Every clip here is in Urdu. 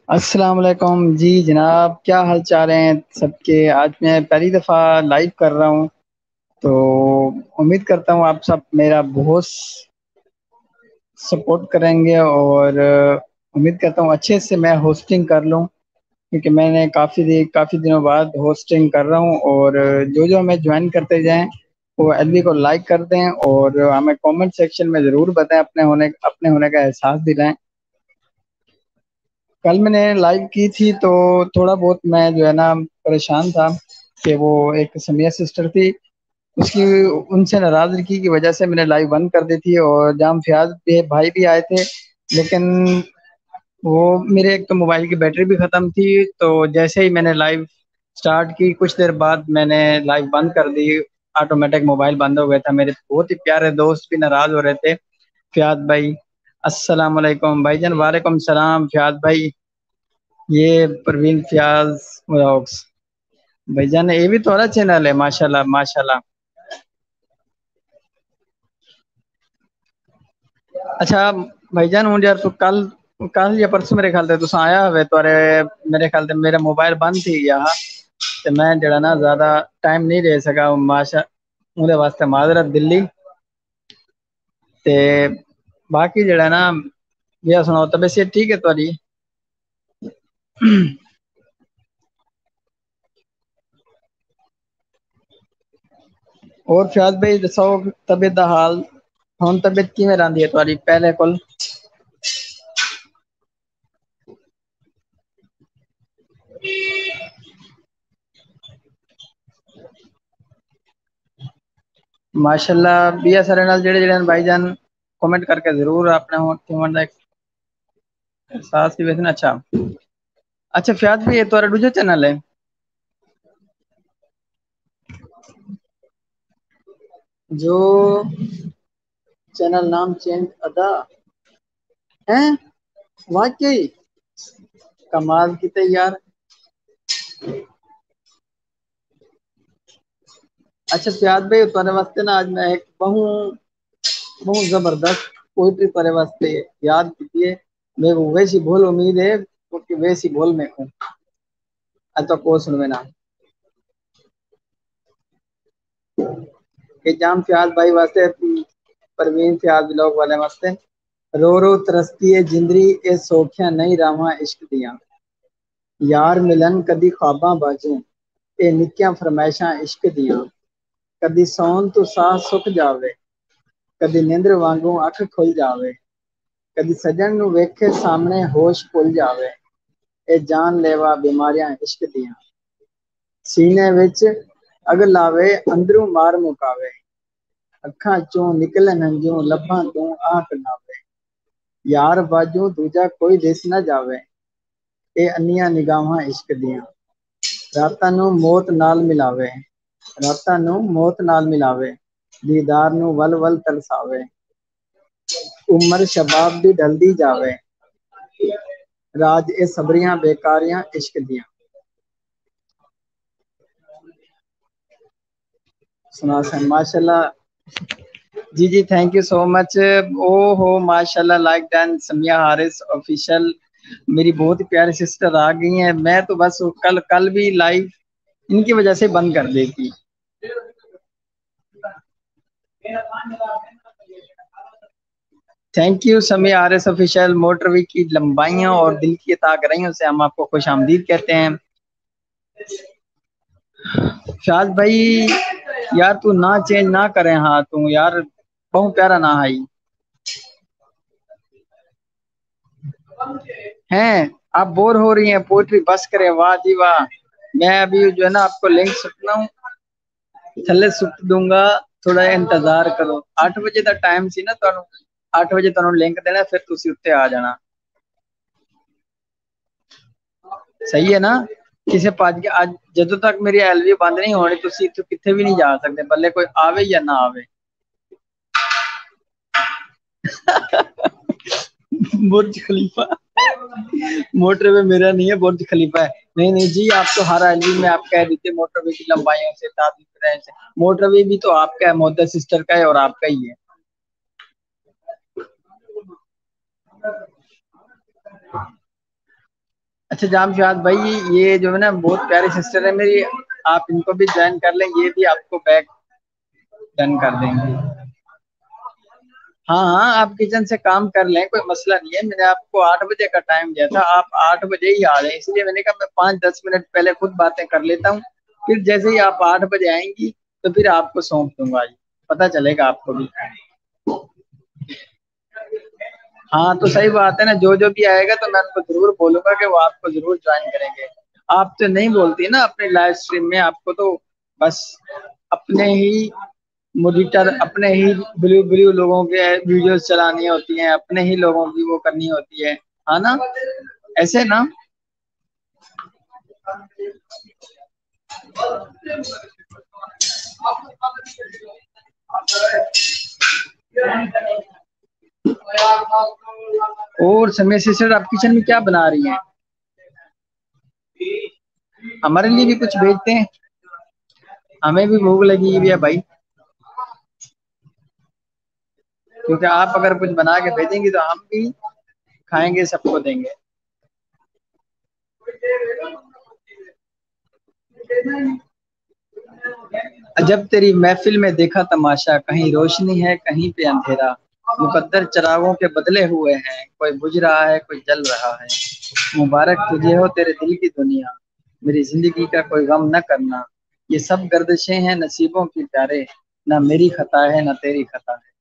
السلام علیکم جی جناب، کیا حال چال ہیں سب کے؟ آج میں پہلی دفعہ لائیو کر رہا ہوں، تو امید کرتا ہوں آپ سب میرا بہت سپورٹ کریں گے، اور امید کرتا ہوں اچھے سے میں ہوسٹنگ کر لوں، کیونکہ میں نے کافی دنوں بعد ہوسٹنگ کر رہا ہوں۔ اور جو ہمیں جوائن کرتے جائیں وہ ایل بی کو لائک کر دیں، اور ہمیں کامنٹ سیکشن میں ضرور بتائیں، اپنے ہونے کا احساس دلائیں۔ کل میں نے لائیو کی تھی تو تھوڑا بہت میں جو ہے نا پریشان تھا، کہ وہ ایک سمیہ سسٹر تھی، اس کی ان سے ناراضگی کی وجہ سے میں نے لائیو بند کر دی تھی، اور جام فیاض بھی بھائی بھی آئے تھے، لیکن وہ میرے ایک تو موبائل کی بیٹری بھی ختم تھی، تو جیسے ہی میں نے لائیو سٹارٹ کی کچھ دیر بعد میں نے لائیو بند کر دی، آٹومیٹک موبائل بند ہو گیا تھا۔ میرے بہت ہی پیارے دوست بھی ناراض ہو رہے تھے، فیاض بھائی السلام علیکم بھائی جان، وعلیکم السلام فیاض بھائی، یہ پروین فیاض ولاگس بھائی جان، یہ بھی تو چینل ہے، ماشاء اللہ ماشاء اللہ۔ اچھا بھائی جان، ہوں یار تو کل یا پرسوں میرے خیال سے تو آیا ہوئے تو میرے خیال سے میرا موبائل بند تھی یہاں، تو میں جڑا نا زیادہ ٹائم نہیں رہ سکا، ماشا مجھے واسطے معذرت دلی تے باقی جڑا نا یہ سناؤ طبیعت سے ٹھیک ہے تاری؟ اور فیاض بھائی دسو طبیعت دا حال ہن، طبیعت کیویں رہندی ہے تاری پہلے کول؟ ماشاء اللہ بیا سارے نال جڑے جڑے بھائی جان کمنٹ کر کے ضرور اپنا احساس کی ویسے نا اچھا اچھا فیاض بھائی یہ تمہارا دوسرا چینل ہے؟ جو چینل نام چینج ادا ہے واقعی کمال کی یار۔ اچھا فیاض بھائی تمہارے واسطے نا آج میں ایک بہت زبردست پوئٹری تمہارے واسطے یاد کی ہے، میں وہ ویسی بول امید ہے کہ ویسی بول میں ہوں تو کو سن میں نا کہ جام فیاض بھائی واسطے، پروین فیاض لوگ والے واسطے۔ رو رو ترستی ہے جندری اے سوکھیاں نہیں راواں عشق دیاں، یار ملن کدی خواباں باجوں اے نکیاں فرمائشاں عشق دیاں، کدی سون تو ساہ سک جاوے کدی نیندر وانگوں اکھ کھل جاوے، کدی سجن نو ویکھے سامنے ہوش بھل جاوے، اے جان لیوا بیماریاں عشق دیاں، سینے وچ اگ لاوے اندروں مار مکاوے، اکھاں چوں نکلن ہنجوں لباں تو آہ کناوے، یار باجوں دوجا کوئی دس نہ جاوے، اے انیاں نگاہاں عشق دیاں، راتاں نوں موت نال ملاوے، راتاں نوں موت نال ملاوے، دیدار نوں ول ول ترساوے، عمر شباب دی ڈلدی جاوے، راج اے صبریاں بیکاریاں عشق دیاں۔ سنا سن ماشاء اللہ، جی جی تھینک یو سو مچ، او ہو ماشاء اللہ، like done Sumaiya Haris official, میری بہت ہی پیاری سسٹر آ گئی ہیں، میں تو بس کل بھی لائیو ان کی وجہ سے بند کر دی تھی۔ Thank you Sami Arif official, motorway کی لمبائیاں اور دل کی عطا گرائیوں سے ہم آپ کو خوش آمدید کہتے ہیں۔ شاذ بھائی یار تو نہ چینج نہ کرے، ہاں تو یار بہت پیارا نہ آئی ہیں، آپ بور ہو رہی ہیں پوئٹری بس کرے، واہ جی واہ، میں ابھی جو ہے نا آپ کو لنک سٹنا ہوں، تھلے سٹ دوں گا، تھوڑا انتظار کرو، 8 بجے کا ٹائم سی نا تانوں، 8 بجے تانوں لنک دینا، پھر تسی اتنے آ جانا، صحیح ہے نا؟ کسے پاج کے اج جدوں تک میری ایل وی بند نہیں ہونی تسی اتھوں کتنے بھی نہیں جا سکتے، بلے کوئی آوے یا نہ آوے۔ برج خلیفہ موٹر وے میرا نہیں ہے، برج خلیفہ ہے، نہیں نہیں جی، آپ تو ہر عالم میں آپ کہہ دیتے موٹر وے کی لمبائیوں سے تعداد رہے سے، موٹر وے بھی تو آپ کا ہے، محدث سسٹر کا ہے اور آپ کا ہی ہے۔ اچھا جام شاد بھائی، یہ جو ہے نا بہت پیاری سسٹر ہے میری، آپ ان کو بھی جوائن کر لیں، یہ بھی آپ کو بیک ڈن کر دیں گے۔ ہاں ہاں، آپ کچن سے کام کر لیں، کوئی مسئلہ نہیں ہے، میں نے آپ کو 8 بجے کا ٹائم دیا تھا، آپ 8 بجے ہی آ رہے ہیں، اس لیے میں نے کہا میں 5-10 منٹ پہلے خود باتیں کر لیتا ہوں، پھر جیسے ہی آپ 8 بجے آئیں گی تو پھر آپ کو سونپ دوں گا، پتہ چلے گا آپ کو بھی۔ ہاں تو صحیح بات ہے نا، جو جو بھی آئے گا تو میں ان کو ضرور بولوں گا کہ وہ آپ کو ضرور جوائن کریں گے۔ آپ تو نہیں بولتی نا اپنی لائف اسٹریم میں، آپ کو تو بس اپنے ہی موڈیٹر، اپنے ہی بلیو بلیو لوگوں کے ویڈیوز چلانی ہوتی ہیں، اپنے ہی لوگوں کی وہ کرنی ہوتی ہے نا، ایسے نا۔ اور سمے سے سر آپ کچن میں کیا بنا رہی ہیں؟ ہمارے لیے بھی کچھ بھیجتے ہیں، ہمیں بھی بھوک لگی ہوئی ہے بھائی، کیونکہ آپ اگر کچھ بنا کے بھیجیں گی تو ہم بھی کھائیں گے، سب کو دیں گے۔ جب تیری محفل میں دیکھا تماشا، کہیں روشنی ہے کہیں پہ اندھیرا، مقدر چراغوں کے بدلے ہوئے ہیں، کوئی بجھ رہا ہے کوئی جل رہا ہے، مبارک تجھے ہو تیرے دل کی دنیا، میری زندگی کا کوئی غم نہ کرنا، یہ سب گردشیں ہیں نصیبوں کی پیارے، نہ میری خطا ہے نہ تیری خطا ہے۔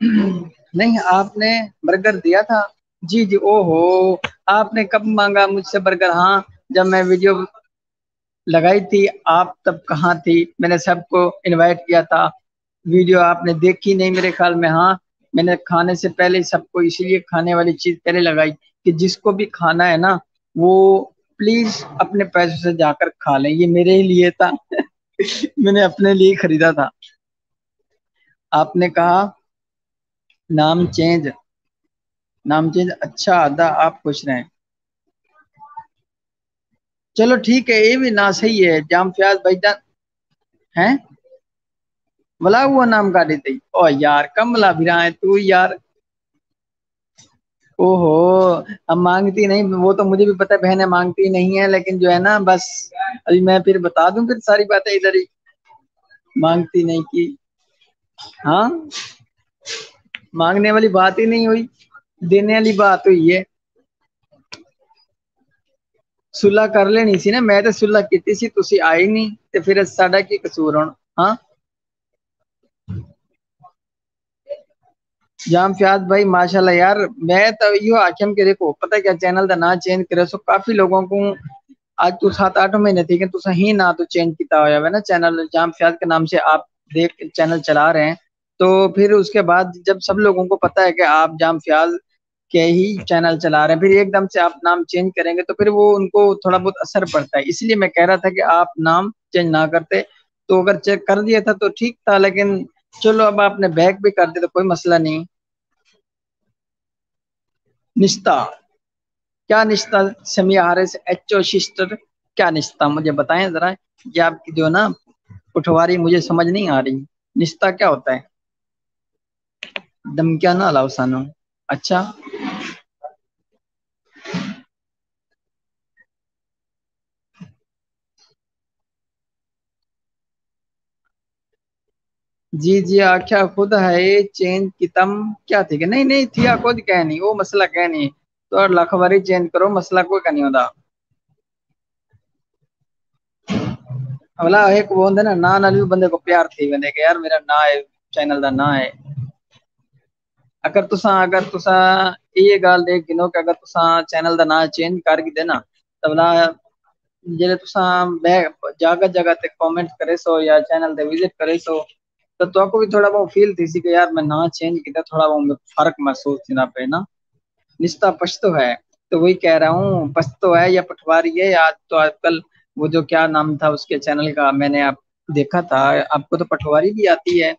نہیں آپ نے برگر دیا تھا؟ جی جی، او ہو، آپ نے کب مانگا مجھ سے برگر؟ ہاں جب میں ویڈیو لگائی تھی آپ تب کہاں تھی؟ میں نے سب کو انوائٹ کیا تھا، ویڈیو آپ نے دیکھی نہیں میرے خیال میں۔ ہاں میں نے کھانے سے پہلے سب کو اسی لیے کھانے والی چیز پہلے لگائی کہ جس کو بھی کھانا ہے نا وہ پلیز اپنے پیسوں سے جا کر کھا لیں، یہ میرے ہی لیے تھا میں نے اپنے لیے خریدا تھا۔ آپ نے کہا نام چینج، نام چینج، اچھا ادا، آپ خوش رہیں۔ چلو ٹھیک ہے، یہ بھی نا صحیح ہے، جام فیاض بھائی جان ہیں بلا ہوا نام کا دیتے او یار، کملا بھی تو یار، او ہو، اب مانگتی نہیں وہ تو مجھے بھی پتا، بہنیں مانگتی نہیں ہے، لیکن جو ہے نا بس ابھی میں پھر بتا دوں پھر ساری باتیں ادھر ہی، مانگتی نہیں کی، ہاں مانگنے والی بات ہی نہیں ہوئی، دینے والی بات ہوئی ہے۔ صلح کر لینی سی نا، میں تو صلح کیتی سی، تسی آئی نہیں تے پھر ساڈا کی قصور ہن؟ ہاں جام فیاض بھائی ماشاء اللہ یار، میں تو یہ آخم کہ دیکھو پتہ کیا، چینل دا نام چینج کرے سو کافی لوگوں کو آج تو 7-8 مہینے تھے کہ تو ہی نہ تو چینج کیتا ہوا ہے نا چینل، جام فیاض کے نام سے آپ دیکھ چینل چلا رہے ہیں، تو پھر اس کے بعد جب سب لوگوں کو پتا ہے کہ آپ جام فیاض کے ہی چینل چلا رہے ہیں، پھر ایک دم سے آپ نام چینج کریں گے تو پھر وہ ان کو تھوڑا بہت اثر پڑتا ہے، اس لیے میں کہہ رہا تھا کہ آپ نام چینج نہ کرتے، تو اگر چیک کر دیا تھا تو ٹھیک تھا، لیکن چلو اب آپ نے بیک بھی کر دیا تو کوئی مسئلہ نہیں۔ نشتہ کیا نشتہ؟ سمیع حارث ایچ او سسٹر، کیا نشتہ مجھے بتائیں ذرا، یہ آپ کی جو نا پٹواری مجھے سمجھ نہیں آ رہی، نشتہ کیا ہوتا ہے؟ دم کیا نہ لاؤ سانو، اچھا جی جی، آخیا خود ہے چینج کی تم کیا تھی کہ نہیں نہیں تھی خود کہ نہیں وہ مسئلہ کہ نہیں تو لکھ باری چینج کرو مسئلہ کوئی کا نہیں ہوتا اگلا ایک وہ نا نہ بھی بندے کو پیار تھی بندے کہ یار میرا نا ہے چینل دا نا ہے اگر تساں یہ گال دیکھ گنو کہ اگر تساں چینل دا نام چینج کر کے دینا تبلا جے تساں جگہ جگہ تے کامنٹ کرے سو یا چینل تے وزٹ کرے سو تو آپ کو بھی تھوڑا بہت فیل تھی سی کہ یار میں نہ چینج کیتا تھوڑا بہت فرق محسوس تھی نہ پہ نا نشتہ پشتو ہے تو وہی کہہ رہا ہوں پشتو ہے یا پٹواری ہے یا تو آج کل وہ جو کیا نام تھا اس کے چینل کا میں نے آپ دیکھا تھا آپ کو تو پٹواری بھی آتی ہے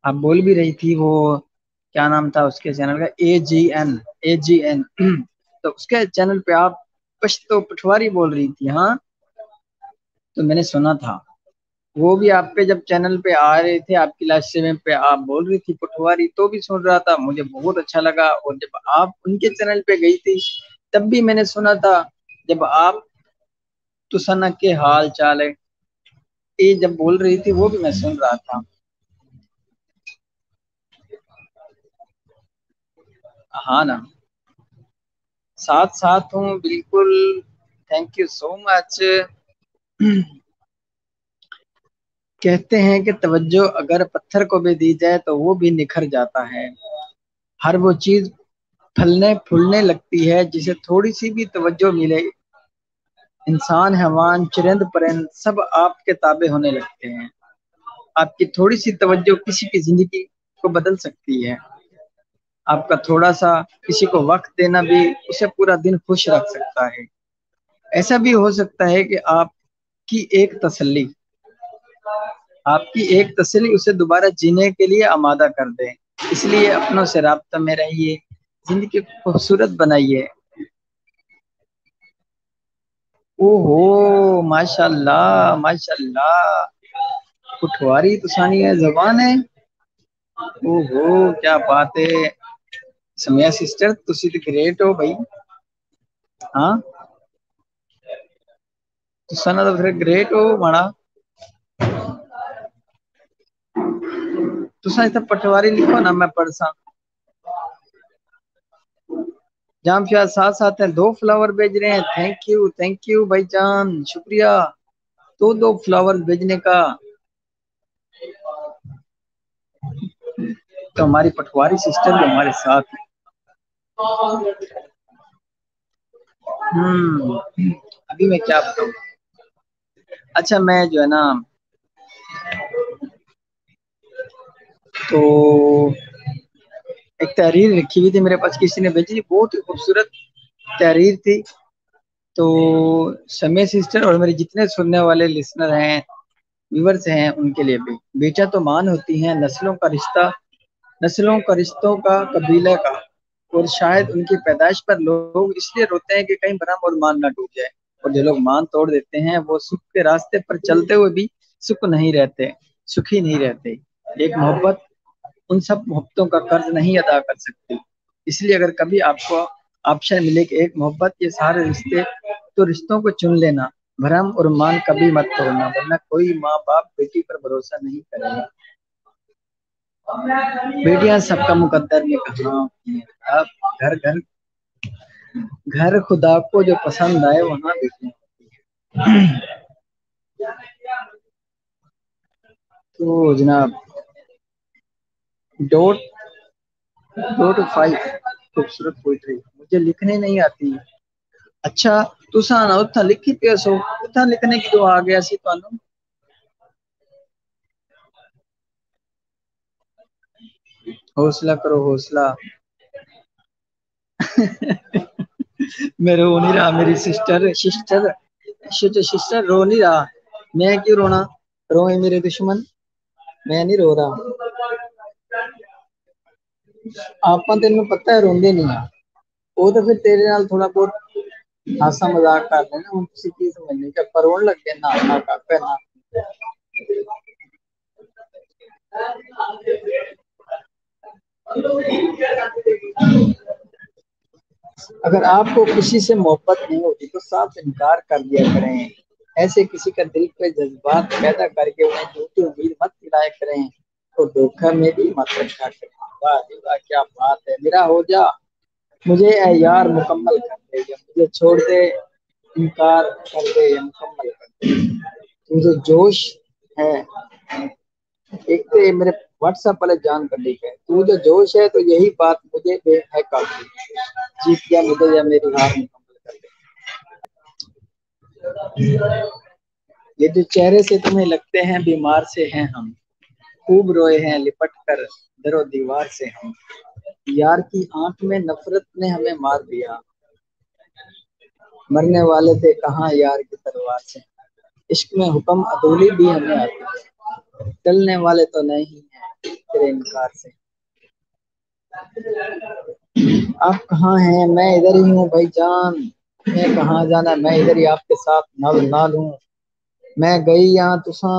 آپ بول بھی رہی تھی وہ کیا نام تھا اس کے چینل کا اے جی این تو اس کے چینل پہ آپ پشتو پٹواری بول رہی تھی ہاں تو میں نے سنا تھا وہ بھی آپ پہ جب چینل پہ آ رہے تھے، آپ کی لاسٹ میں پہ آپ بول رہی تھی پٹواری، تو بھی سن رہا تھا، مجھے بہت اچھا لگا۔ اور جب آپ ان کے چینل پہ گئی تھی تب بھی میں نے سنا تھا، جب آپ تسنا کے حال چال ہے یہ جب بول رہی تھی وہ بھی میں سن رہا تھا۔ ہاں نا، ساتھ ساتھ ہوں بالکل۔ تھینک یو سو مچ۔ کہتے ہیں کہ توجہ اگر پتھر کو بھی دی جائے تو وہ بھی نکھر جاتا ہے۔ ہر وہ چیز پھلنے پھولنے لگتی ہے جسے تھوڑی سی بھی توجہ ملے۔ انسان، حیوان، چرند پرند سب آپ کے تابع ہونے لگتے ہیں۔ آپ کی تھوڑی سی توجہ کسی کی زندگی کو بدل سکتی ہے۔ آپ کا تھوڑا سا کسی کو وقت دینا بھی اسے پورا دن خوش رکھ سکتا ہے۔ ایسا بھی ہو سکتا ہے کہ کی ایک تسلی آپ کی ایک تسلی اسے دوبارہ جینے کے لیے آمادہ کر دے۔ اس لیے اپنوں سے رابطہ میں رہیے، زندگی کو خوبصورت بنائیے۔ او ہو، ماشاء اللہ ماشاء اللہ، پٹواری تو ثانی ہے زبان ہے۔ او ہو، کیا بات ہے سمیا سسٹر، تسی تو گریٹ ہو بھائی۔ ہاں، تساں تو پھر گریٹ ہو بڑا۔ تساں اتنا پٹواری لکھو نا میں پڑھساں۔ جام فیاد ساتھ ساتھ ہیں، 2 فلاور بھیج رہے ہیں، تھینک یو بھائی جان، شکریہ۔ دو فلاور بھیجنے کا۔ تو ہماری پٹواری سسٹر بھی ہمارے ساتھ ہیں۔ ابھی میں کیا بتاؤں؟ اچھا میں جو ہے نا، تو ایک تحریر لکھی ہوئی تھی میرے پاس، کسی نے بھیجی، بہت ہی خوبصورت تحریر تھی۔ تو سمیع سسٹر اور میرے جتنے سننے والے لسنر ہیں، ویورز ہیں، ان کے لیے بھی، بیٹا تو مان ہوتی ہیں نسلوں کا رشتہ، نسلوں کا رشتوں کا قبیلے کا، اور شاید ان کی پیدائش پر لوگ اس لیے روتے ہیں کہ کہیں برہم اور مان نہ ٹوٹ جائے، اور جو لوگ مان توڑ دیتے ہیں وہ سکھ کے راستے پر چلتے ہوئے بھی سکھی نہیں رہتے۔ ایک محبت ان سب محبتوں کا قرض نہیں ادا کر سکتی۔ اس لیے اگر کبھی آپ کو آپشن ملے کہ ایک محبت یہ سارے رشتے، تو رشتوں کو چن لینا، بھرم اور مان کبھی مت توڑنا، ورنہ کوئی ماں باپ بیٹی پر بھروسہ نہیں کرے گا۔ بیٹیاں سب کا مقدر میں کہاں ہوتی ہیں، اب گھر گھر گھر خدا کو جو پسند آئے وہاں بیٹیاں ہوتی ہیں۔ تو جناب، ڈوٹ 5 خوبصورت پوئٹری مجھے لکھنے نہیں آتی۔ اچھا، تساں نا اتھا لکھی پیسو، اتھا لکھنے کی تو آ گیا سی تانوں۔ حوصلہ کرو حوصلہ۔ میں رو نہیں رہا، میری سسٹر رو نہیں رہا، میں کیوں رونا؟ روئے میرے دشمن، میں نہیں رو رہا۔ آپ تین پتہ ہے روندے نہیں آ، وہ تو پھر تیرے نال تھوڑا بہت ہاسا مذاق کر لینا، ہن تسی کی سمجھنے کہ پر رون لگ گئے نہ کر پہنا۔ اگر آپ کو کسی سے محبت نہیں ہوتی تو صاف انکار کر دیا کریں، ایسے کسی کا دل پہ جذبات پیدا کر کے انہیں جھوٹی امید مت دلایا کریں، تو دھوکہ میں بھی مت رکھا کریں۔ واہ جی واہ، کیا بات ہے، میرا ہو جا، مجھے اے یار مکمل کر دے، یا مجھے چھوڑ دے، انکار کر دے یا مکمل کر دے، مجھے جوش ہے۔ ایک تو یہ میرے واٹس ایپ والے جان کر لی ہے، تو جو جوش ہے تو یہی بات مجھے بے ہے کافی، جیت گیا مجھے یا میری ہار مکمل کر دے۔ یہ جو چہرے سے تمہیں لگتے ہیں بیمار سے ہیں ہم، خوب روئے ہیں لپٹ کر در و دیوار سے ہم، یار کی آنکھ میں نفرت نے ہمیں مار دیا، مرنے والے تھے کہاں یار کی تلوار سے، عشق میں حکم عدولی بھی ہمیں آتی ہے، ٹلنے والے تو نہیں ہیں تیرے انکار سے۔ آپ کہاں ہیں؟ میں ادھر ہی ہوں بھائی جان، میں کہاں جانا، میں ادھر ہی آپ کے ساتھ نال نال ہوں، میں گئی یہاں تساں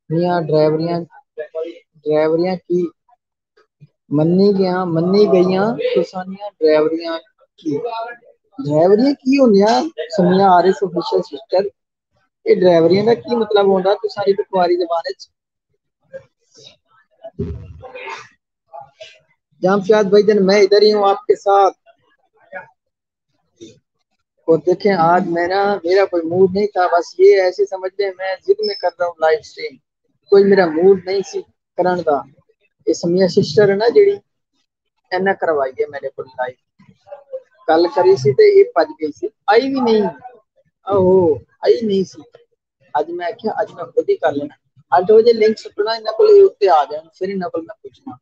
میاں ڈرائیوریاں کی منی گئیاں تو سانیاں ڈرائیوریاں کی ہوندیاں سمیاں عارف افیشل سسٹر یہ ڈرائیوریاں کا کی مطلب ہوندا تو ساری بکواری زبان وچ جامشاد بھائی جان میں ادھر ہی ہوں آپ کے ساتھ اور دیکھیں آج میرا کوئی موڈ نہیں تھا بس یہ ایسے سمجھ لیں میں ضد میں کر رہا ہوں لائف اسٹریم کوئی میرا موڈ نہیں سی کرن دا یہ سمیا سسٹر ہے نا جیڑی اینا کروائی ہے میرے کو لائف گل کری سی تے یہ بج گئی سی آئی بھی نہیں آئی نہیں سی اج میں آخیا اج میں خود ہی کر لینا 8 بجے لنک سٹنا انہاں کول اتنے آ جان پھر انہاں کول میں پوچھنا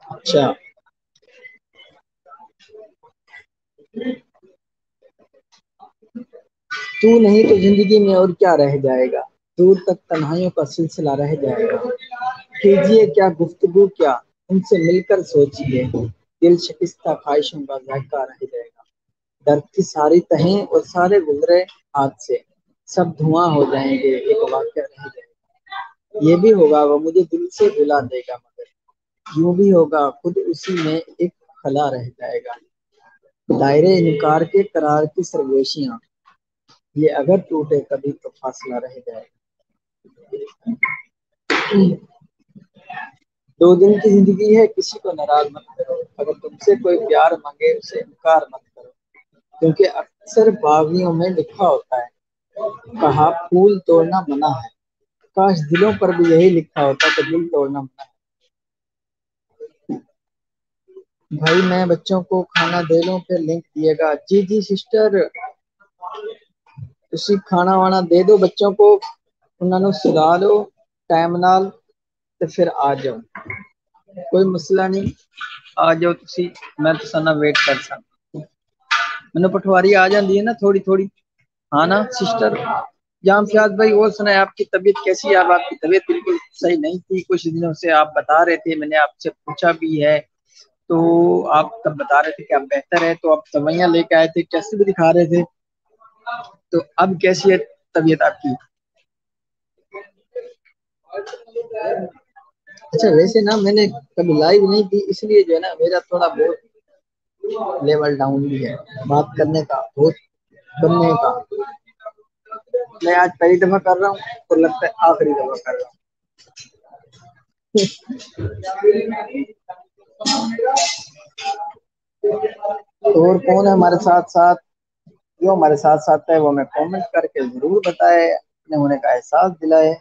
اچھا تو نہیں تو زندگی میں اور کیا رہ جائے گا دور تک تنہائیوں کا سلسلہ رہ جائے گا کیجیے کیا گفتگو کیا ان سے مل کر سوچئے دل شکستہ خواہشوں کا ذائقہ رہ جائے گا درد کی ساری تہیں اور سارے گزرے ہاتھ سے سب دھواں ہو جائیں گے ایک واقعہ رہ جائے گا یہ بھی ہوگا وہ مجھے دل سے بلا دے گا مگر یوں بھی ہوگا خود اسی میں ایک خلا رہ جائے گا دائرے انکار کے قرار کی سرگوشیاں یہ اگر ٹوٹے کبھی تو فاصلہ رہ جائے دو دن کی زندگی ہے کسی کو ناراض مت کرو اگر تم سے کوئی پیار مانگے اسے انکار مت کرو کیونکہ اکثر باغیوں میں لکھا ہوتا ہے کہا پھول توڑنا منع ہے کاش دلوں پر بھی یہی لکھا ہوتا کہ دل توڑنا منع ہے بھائی میں بچوں کو کھانا دے لوں پھر لنک دیے گا جی جی سسٹر تسی کھانا وانا دے دو بچوں کو انہاں نو سلا دو ٹائم نال تے پھر آ جاؤ کوئی مسئلہ نہیں آ جاؤ تسی میں تساں نا ویٹ کر سکدا مینوں پٹواری آ جاندی ہے نا تھوڑی تھوڑی ہاں نا سسٹر جامشاد بھائی اور سنائیں آپ کی طبیعت کیسی ہے اب آپ کی طبیعت بالکل صحیح نہیں تھی کچھ دنوں سے آپ بتا رہے تھے میں نے آپ سے پوچھا بھی ہے تو آپ تب بتا رہے تھے کہ اب بہتر ہے تو آپ دوائیاں لے کے آئے تھے ٹیسٹ بھی دکھا رہے تھے تو اب کیسی ہے طبیعت آپ کی اچھا ویسے نا میں نے کبھی لائیو نہیں دی اس لیے جو ہے نا میرا تھوڑا بہت لیول ڈاؤن بھی ہے بات کرنے کا بہت سننے کا میں آج پہلی دفعہ کر رہا ہوں تو لگتا ہے آخری دفعہ کر رہا ہوں اور کون ہے ہمارے ساتھ ساتھ جو ہمارے ساتھ ساتھ ہے وہ ہمیں کامنٹ کر کے ضرور بتائے اپنے ہونے کا احساس دلائے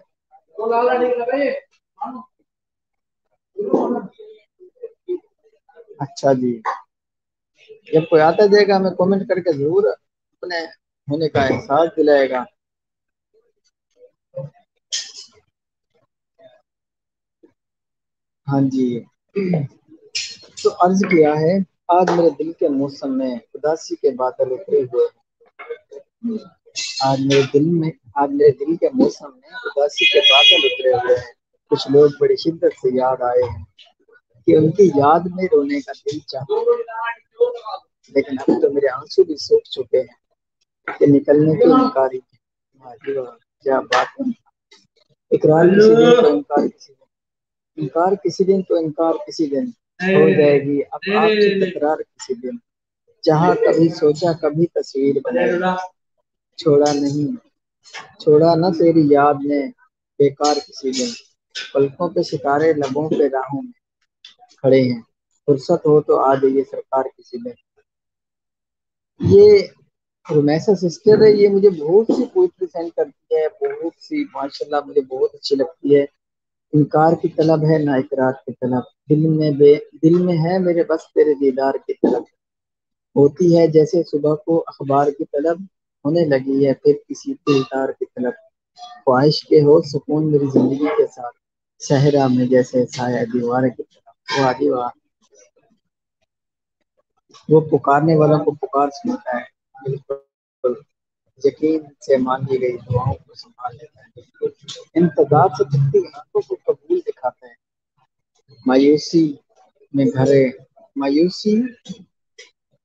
اچھا جی جب کوئی آتا جائے گا ہمیں کمنٹ کر کے ضرور اپنے ہونے کا احساس دلائے گا ہاں جی تو عرض کیا ہے آج میرے دل کے موسم میں اداسی کے بادل اترے ہوئے ہیں آج میرے دل کے موسم میں اداسی کے بادل اترے ہوئے ہیں کچھ لوگ بڑی شدت سے یاد آئے ہیں کہ ان کی یاد میں رونے کا دل چاہتا لیکن اب تو میرے آنسو بھی سوکھ چکے ہیں کہ نکلنے کی انکاری کیا بات ہے اقرار کسی دن تو انکار کسی دن انکار کسی دن تو انکار کسی دن ہو جائے گی اب آپ کی تکرار کسی دن جہاں کبھی سوچا کبھی تصویر بنائی چھوڑا نہیں چھوڑا نہ تیری یاد نے بیکار کسی دن پلکوں پہ ستارے لبوں پہ راہوں میں کھڑے ہیں فرصت ہو تو آ جائیے سرکار کسی دن یہ رومیسا سسٹر ہے یہ مجھے بہت سی پوئٹری سینڈ کرتی ہے بہت سی ماشاء اللہ مجھے بہت اچھی لگتی ہے انکار کی طلب ہے نہ اقرار کی طلب دل میں ہے میرے بس تیرے دیدار کی طلب ہوتی ہے جیسے صبح کو اخبار کی طلب ہونے لگی ہے پھر کسی دلدار کی طلب خواہش کے ہو سکون میری زندگی کے ساتھ صحرا میں جیسے سایہ دیوار کی طرف واہ جی واہ وہ پکارنے والوں کو پکار سنتا ہے بالکل یقین سے مانگی گئی دعاؤں کو سنبھال لیتا ہے انتظار سے تھکتی آنکھوں کو قبول دکھاتے ہیں مایوسی میں گھرے مایوسی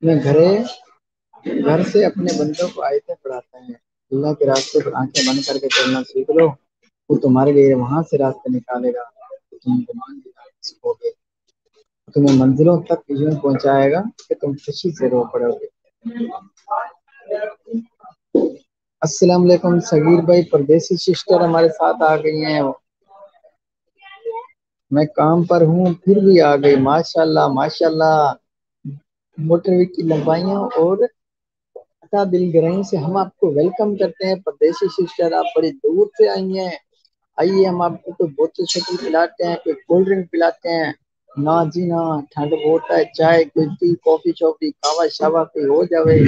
میں گھر سے اپنے بندوں کو آیتیں پڑھاتا ہے، اللہ کے راستے پر آنکھیں بند کر کے چلنا سیکھ لو، وہ تمہارے لیے وہاں سے راستہ نکالے گا تو تم گمان سکو گے، تمہیں منزلوں تک یوں پہنچائے گا کہ تم خوشی سے رو پڑو گے۔ السلام علیکم صغیر بھائی، پردیسی سسٹر ہمارے ساتھ آ گئی ہیں۔ میں کام پر ہوں پھر بھی آ گئی، ماشاء اللہ ماشاء اللہ۔ موٹر کی لمبائیوں اور دل گرمی سے ہم آپ کو ویلکم کرتے ہیں پردیسی سسٹر، آپ بڑی دور سے آئی ہیں۔ آئیے ہم آپ کو کوئی بوتل شوتل پلاتے ہیں، کوئی کولڈ ڈرنک پلاتے ہیں۔ نہ جی نہ، ٹھنڈ بہت ہے، چائے کوئی ٹی کافی شافی کھاوا شاوا کوئی ہو جاوے۔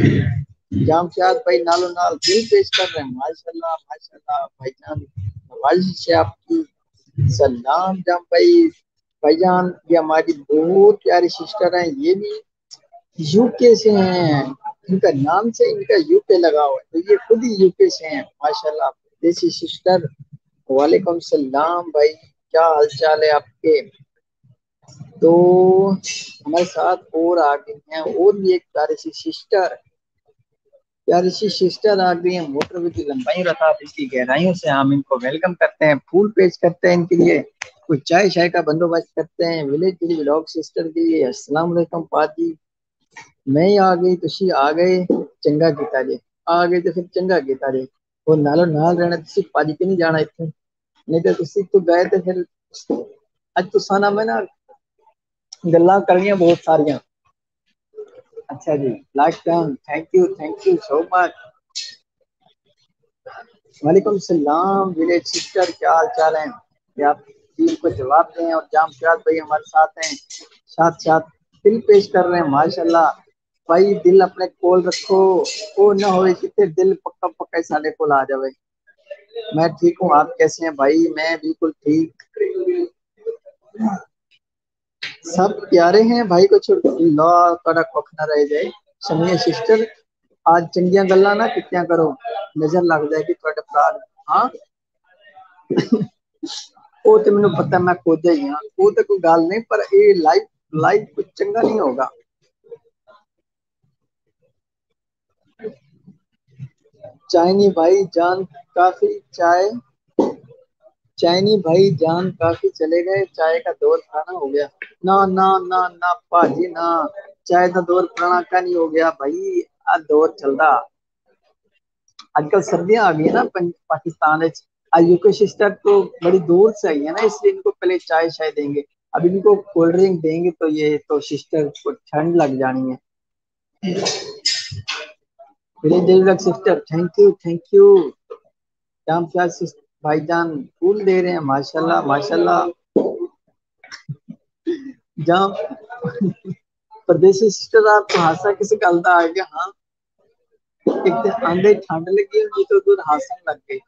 جام شاد بھائی نالو نال دل پیش کر رہے ہیں، ماشاء اللہ ماشاء اللہ بھائی جان، نوازش ہے آپ کی۔ سلام جام بھائی جان، یہ ہماری بہت پیاری سسٹر ہیں، یہ بھی یو کے سے ہیں، ان کا نام سے ان کا یو کے لگا ہوا ہے، تو یہ خود ہی یو کے سے ہیں ماشاء اللہ دیسی سسٹر۔ وعلیکم السلام بھائی، کیا حال چال ہے آپ کے؟ تو ہمارے ساتھ اور آ گئی ہیں اور بھی ایک پیاری سی سسٹر، پیاری سی سسٹر آ گئی ہیں، موٹر کی لمبائی رکھا اس کی گہرائیوں سے ہم ان کو ویلکم کرتے ہیں، پھول پیش کرتے ہیں ان کے لیے، کچھ چائے شائے کا بندوبست کرتے ہیں ولیج ولاگ سسٹر کے لیے۔ السلام علیکم پاجی، میں ہی آ گئی تھی آ گئے چنگا کیتا جی، آ گئے تو پھر چنگا کیتا جی، وہ نالو نال رہنا تسی پاجی کے نہیں جانا اتنے، نہیں تو تسی تو گئے تو پھر اج تو سانا میں نا گلاں کریاں بہت ساریاں۔ اچھا جی، last time, thank you so much. وعلیکم السلام ولیج سسٹر، کیا حال چال ہیں؟ کیا آپ دل کو جواب دیں، اور جام شاد بھائی ہمارے ساتھ ہیں، ساتھ ساتھ دل پیش کر رہے ہیں ماشاء اللہ۔ بھائی دل اپنے کول رکھو، وہ نہ ہوئے کتنے دل پکا پکا سارے کول آ جاوے۔ میں ٹھیک ہوں، آپ کیسے ہیں بھائی؟ میں بالکل ٹھیک، سب پیارے ہیں بھائی کو چھوڑ اللہ کا کوکھ نہ رہ جائے۔ سمیہ سسٹر آج چنگیاں گلاں نہ کیتیاں کرو، نظر لگ جائے گی تہاڈے بھرا۔ ہاں وہ تو مینوں پتہ، میں خود ہی ہاں، وہ تو کوئی گل نہیں، پر یہ لائف کچھ چنگا نہیں ہوگا۔ چائنی بھائی جان کافی چائنی بھائی جان کافی چلے گئے، چائے کا دور پرانا ہو گیا۔ نہ نہ نہ نہ پاجی نہ، چائے کا دور پرانا کا نہیں ہو گیا بھائی، آ دور چلدا۔ آج کل سردیاں آ گئی ہیں نا پاکستان وچ، یو کے سسٹر تو بڑی دور سے آئی ہے نا، اس لیے ان کو پہلے چائے شائے دیں گے، اب ان کو کولڈ ڈرنک دیں گے تو یہ تو سسٹر کو ٹھنڈ لگ جانی ہے۔ سسٹر تھینک یو جام پیار بھائی جان، پھول دے رہے ہیں ماشاء اللہ ماشاء اللہ۔ جام پردیسی سسٹر آپ کو ہاسا کسی گل دا آ گیا؟ ہاں، ایک دن آندے ٹھنڈ لگی ہوئی تو دور ہاسن لگ گئی،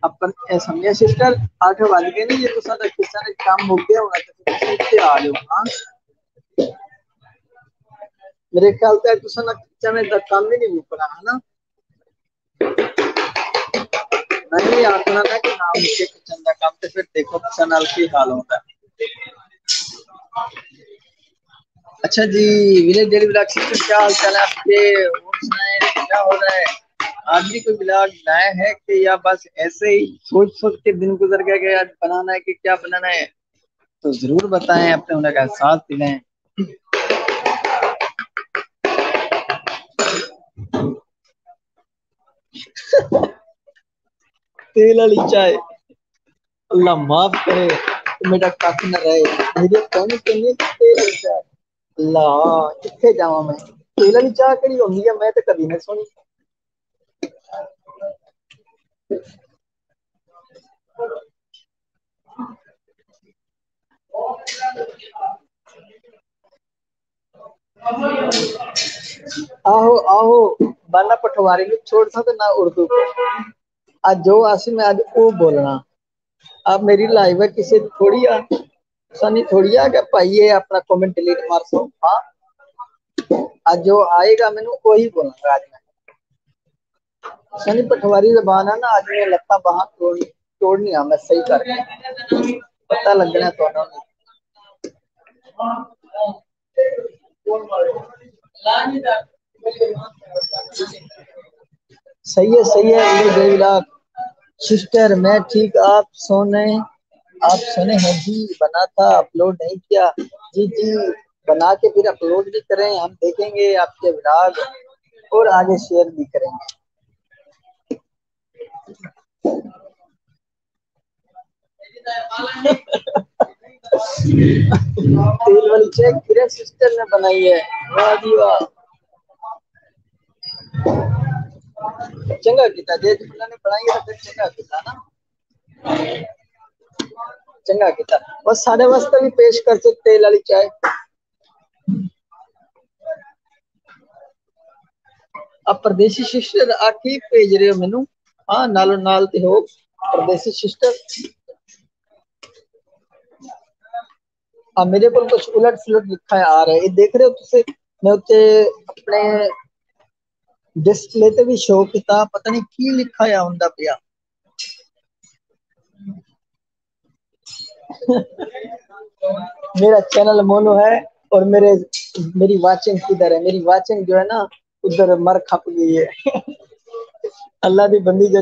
اپن سمجھے سسٹر 8 بج گئے نہیں، یہ تو سارا کسا نے کام ہو گیا ہونا تو آ جاؤ۔ ہاں میرے خیال سے تساں نا کچن دا کام ہی نہیں مکنا ہے نا، نہیں آخنا نا کہ نام کے کچن کا کام، تو پھر دیکھو کسا نال کی حال ہوتا ہے۔ اچھا جی، ولیج ڈیلی بلاگ سسٹر کیا حال چال ہے آپ کے؟ اور سنائیں کیا ہو رہا ہے؟ آج بھی کوئی بلاگ نیا ہے کہ یا بس ایسے ہی سوچ سوچ کے دن گزر گیا کہ آج بنانا ہے کہ کیا بنانا ہے؟ تو ضرور بتائیں، اپنے ہونے کا ساتھ دلائیں۔ تیل والی چائے، اللہ معاف کرے میرا کافی نہ رہے، مجھے کہنی چاہیے کہ تیل والی چائے، اللہ کتنے جاواں میں، تیل والی چائے کہڑی ہوندی ہے؟ میں تو کبھی نہیں سنی۔ آہو آہو، بالا پٹواری نو چھوڑ سا تے نہ اردو کو، اج جو اسی میں اج او بولنا، اب میری لائف ہے کسی تھوڑی آ سانی تھوڑی آ کہ بھائی یہ اپنا کمنٹ ڈیلیٹ مار سو۔ ہاں اج جو آئے گا مینوں وہی بولوں گا، اج میں سنی پٹواری زبان ہے نا، اج میں لتاں باہاں توڑنی میں صحیح کر کے، پتہ لگنا تو صحیح ہے میرے 2 لاکھ سسٹر، میں ٹھیک، آپ سنے ہیں جی، بنا تھا اپلوڈ نہیں کیا جی جی، بنا کے پھر اپلوڈ بھی کریں، ہم دیکھیں گے آپ کے ولاگ اور آگے شیئر بھی کریں گے۔ تیل والی چیک میرے سسٹر نے بنائی ہے، واہ جی واہ، چنگا کیتا جی نے بنائی ہے تو چنگا کیتا نا، چنگا کیتا، بس سارے واسطے بھی پیش کر سکتے تیل والی چائے۔ اب پردیسی سسٹر آ کی بھیج رہے ہو مینوں؟ ہاں نالو نال تے ہو پردیسی سسٹر۔ میرے کو کچھ الٹ سلٹ لکھا ہے آ رہا ہے، یہ دیکھ رہے ہو تسے، میں اتنے اپنے ڈسپلے تے بھی شو کیتا، پتہ نہیں کی لکھا ہے ہوندا پیا۔ میرا چینل مونو ہے اور میری واچنگ کدھر ہے، میری واچنگ جو ہے نا ادھر مر کھپ گئی ہے۔ اللہ دی بندی جو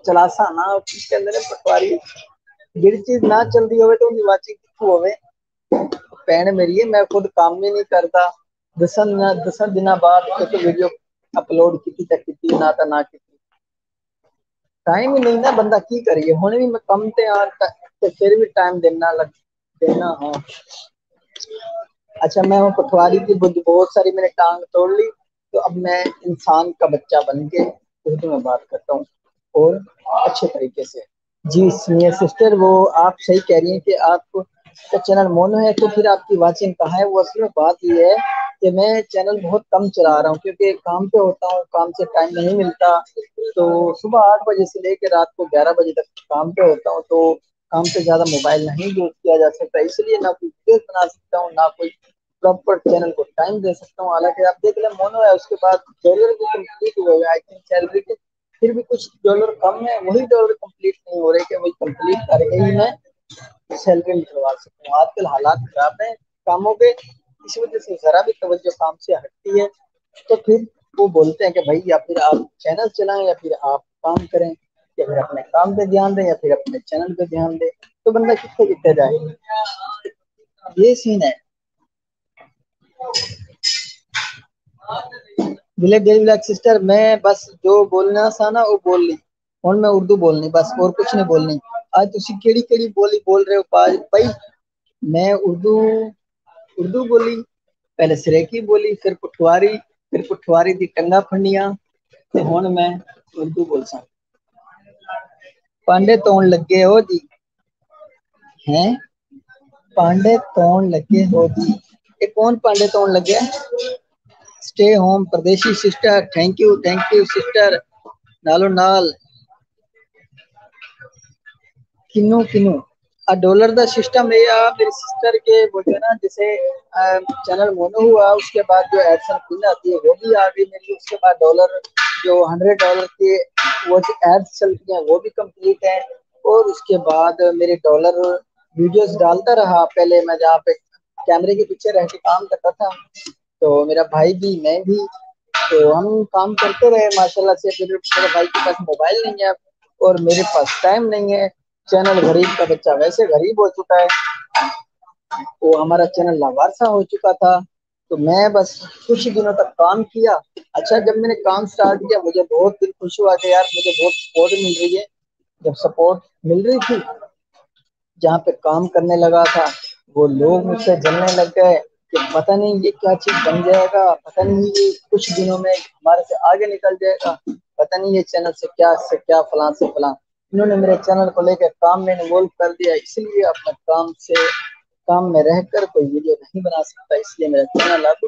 چلاسا نا اس کے اندر پٹواری جڑی چیز نہ چلتی ہوئے تو واچنگ کتوں ہوئے، بہن میری ہے، میں خود کام بھی نہیں کرتا، 10 دن بعد ویڈیو اپلوڈ کی نہ کی ٹائم ہی نہیں نا، بندہ کی کریے، ہن بھی میں کم تے پھر بھی ٹائم دینا ہاں۔ اچھا میں ہوں پٹواری کی بہت ساری میں نے ٹانگ توڑ لی، تو اب میں انسان کا بچہ بن کے اردو میں بات کرتا ہوں اور اچھے طریقے سے۔ جی سنیئر سسٹر، وہ آپ صحیح کہہ رہی ہیں کہ آپ کا چینل مونو ہے تو پھر آپ کی واچنگ کہاں ہے؟ وہ اصل میں بات یہ ہے کہ میں چینل بہت کم چلا رہا ہوں کیونکہ کام پہ ہوتا ہوں، کام سے ٹائم نہیں ملتا، تو صبح 8 بجے سے لے کے رات کو 11 بجے تک کام پہ ہوتا ہوں، تو کام سے زیادہ موبائل نہیں یوز کیا جا سکتا، اس لیے نہ کوئی ویڈیو بنا سکتا ہوں نہ کوئی پراپر چینل کو ٹائم دے سکتا ہوں۔ حالانکہ آپ دیکھ لیں مونو ہے، اس کے بعد ڈالر بھی کمپلیٹ ہوئے آئی تھنک سیلری کے پھر بھی کچھ ڈالر کم ہے، وہی ڈالر کمپلیٹ نہیں ہو رہے کہ وہی کمپلیٹ کر کے ہی میں سیلری نکلوا سکتا ہوں۔ آج کل حالات خراب ہیں کاموں کے، اس وجہ سے ذرا بھی توجہ کام سے ہٹتی ہے تو پھر وہ بولتے ہیں کہ بھائی یا پھر آپ چینل چلائیں یا پھر آپ کام کریں، یا پھر اپنے کام پہ دھیان دیں یا پھر اپنے چینل پہ دھیان دیں، تو بندہ کتنے کتنے جائے، یہ سین ہے۔ سسٹر میں بس جو بولنا سا نا وہ بول لی، ہن میں اردو بولنی بس اور کچھ نہیں بولنی۔ آج تسی کیڑی بولی بول رہے ہو بھائی؟ میں اردو بولی، پہلے سریکی بولی، پھر پٹھواری دی ٹنگا پھنڈیاں، تے ہن میں اردو بول سا۔ پانڈے تون لگے ہو جی ہیں، پانڈے تون لگے ہو جی، یہ کون پانڈے تون لگے؟ اسٹے ہوم پردیشی سسٹر، تھینک یو سسٹر، نالو نال کنوں ڈالر دا سسٹم یہ میری سسٹر کے بولتے نا جیسے چینل مونو ہوا اس کے بعد جو ایڈسن پن آتی ہے وہ بھی آ گئی میری، اس کے بعد ڈالر جو $100 کے وہ جو ایڈس چلتی ہیں وہ بھی کمپلیٹ ہے، اور اس کے بعد میرے ڈالر ویڈیوز ڈالتا رہا، پہلے میں جہاں پہ کیمرے کے پیچھے رہ کے کام کرتا تھا تو میرا بھائی بھی میں بھی، تو ہم کام کرتے رہے ماشاء اللہ سے، پھر میرے بھائی کے پاس موبائل نہیں ہے اور میرے پاس ٹائم نہیں ہے، چینل غریب کا بچہ ویسے غریب ہو چکا ہے، وہ ہمارا چینل لاوارثہ ہو چکا تھا، تو میں بس کچھ دنوں تک کام کیا۔ اچھا جب میں نے کام سٹارٹ کیا مجھے بہت دل خوش ہوا کہ یار مجھے بہت سپورٹ مل رہی ہے، جب سپورٹ مل رہی تھی جہاں پہ کام کرنے لگا تھا وہ لوگ مجھ سے جلنے لگ گئے کہ پتہ نہیں یہ کیا چیز بن جائے گا، پتہ نہیں یہ کچھ دنوں میں ہمارے سے آگے نکل جائے گا، پتہ نہیں یہ چینل سے کیا فلاں سے فلاں، انہوں نے میرے چینل کو لے کے کام میں انوالو کر دیا، اس لیے اپنا کام میں رہ کر کوئی ویڈیو نہیں بنا سکتا، اس لیے میرا چینل اب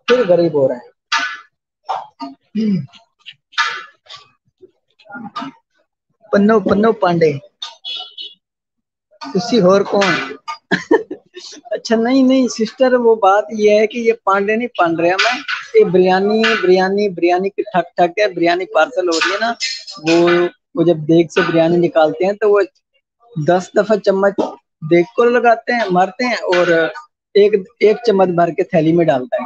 پھر غریب ہو رہا ہے۔ پنو پانڈے کسی اور کون؟ اچھا نہیں سسٹر، وہ بات یہ ہے کہ یہ پانڈے نہیں پن رہا میں، یہ بریانی کی ٹھک ہے، بریانی پارسل ہو رہی ہے نا، وہ جب دیگ سے بریانی نکالتے ہیں تو وہ 10 دفعہ چمچ دیگ کو لگاتے ہیں مارتے ہیں اور ایک چمچ بھر کے تھیلی میں ڈالتا ہے،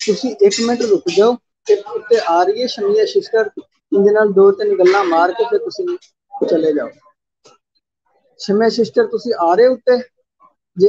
ਤੁਸੀਂ 1 ਮਿੰਟ ਰੁਕ ਜਾਓ। ਤੇ ਉੱਤੇ ਆ ਰਹੀ ਹੈ ਸ਼ਮੀਆ ਸਿਸਟਰ, ਇਹਦੇ ਨਾਲ 2-3 ਗੱਲਾਂ ਮਾਰ ਕੇ ਫਿਰ ਤੁਸੀਂ ਚਲੇ ਜਾਓ। ਸ਼ਮੀਆ ਸਿਸਟਰ, ਤੁਸੀਂ ਆ ਰਹੇ ਉੱਤੇ? ਜੇ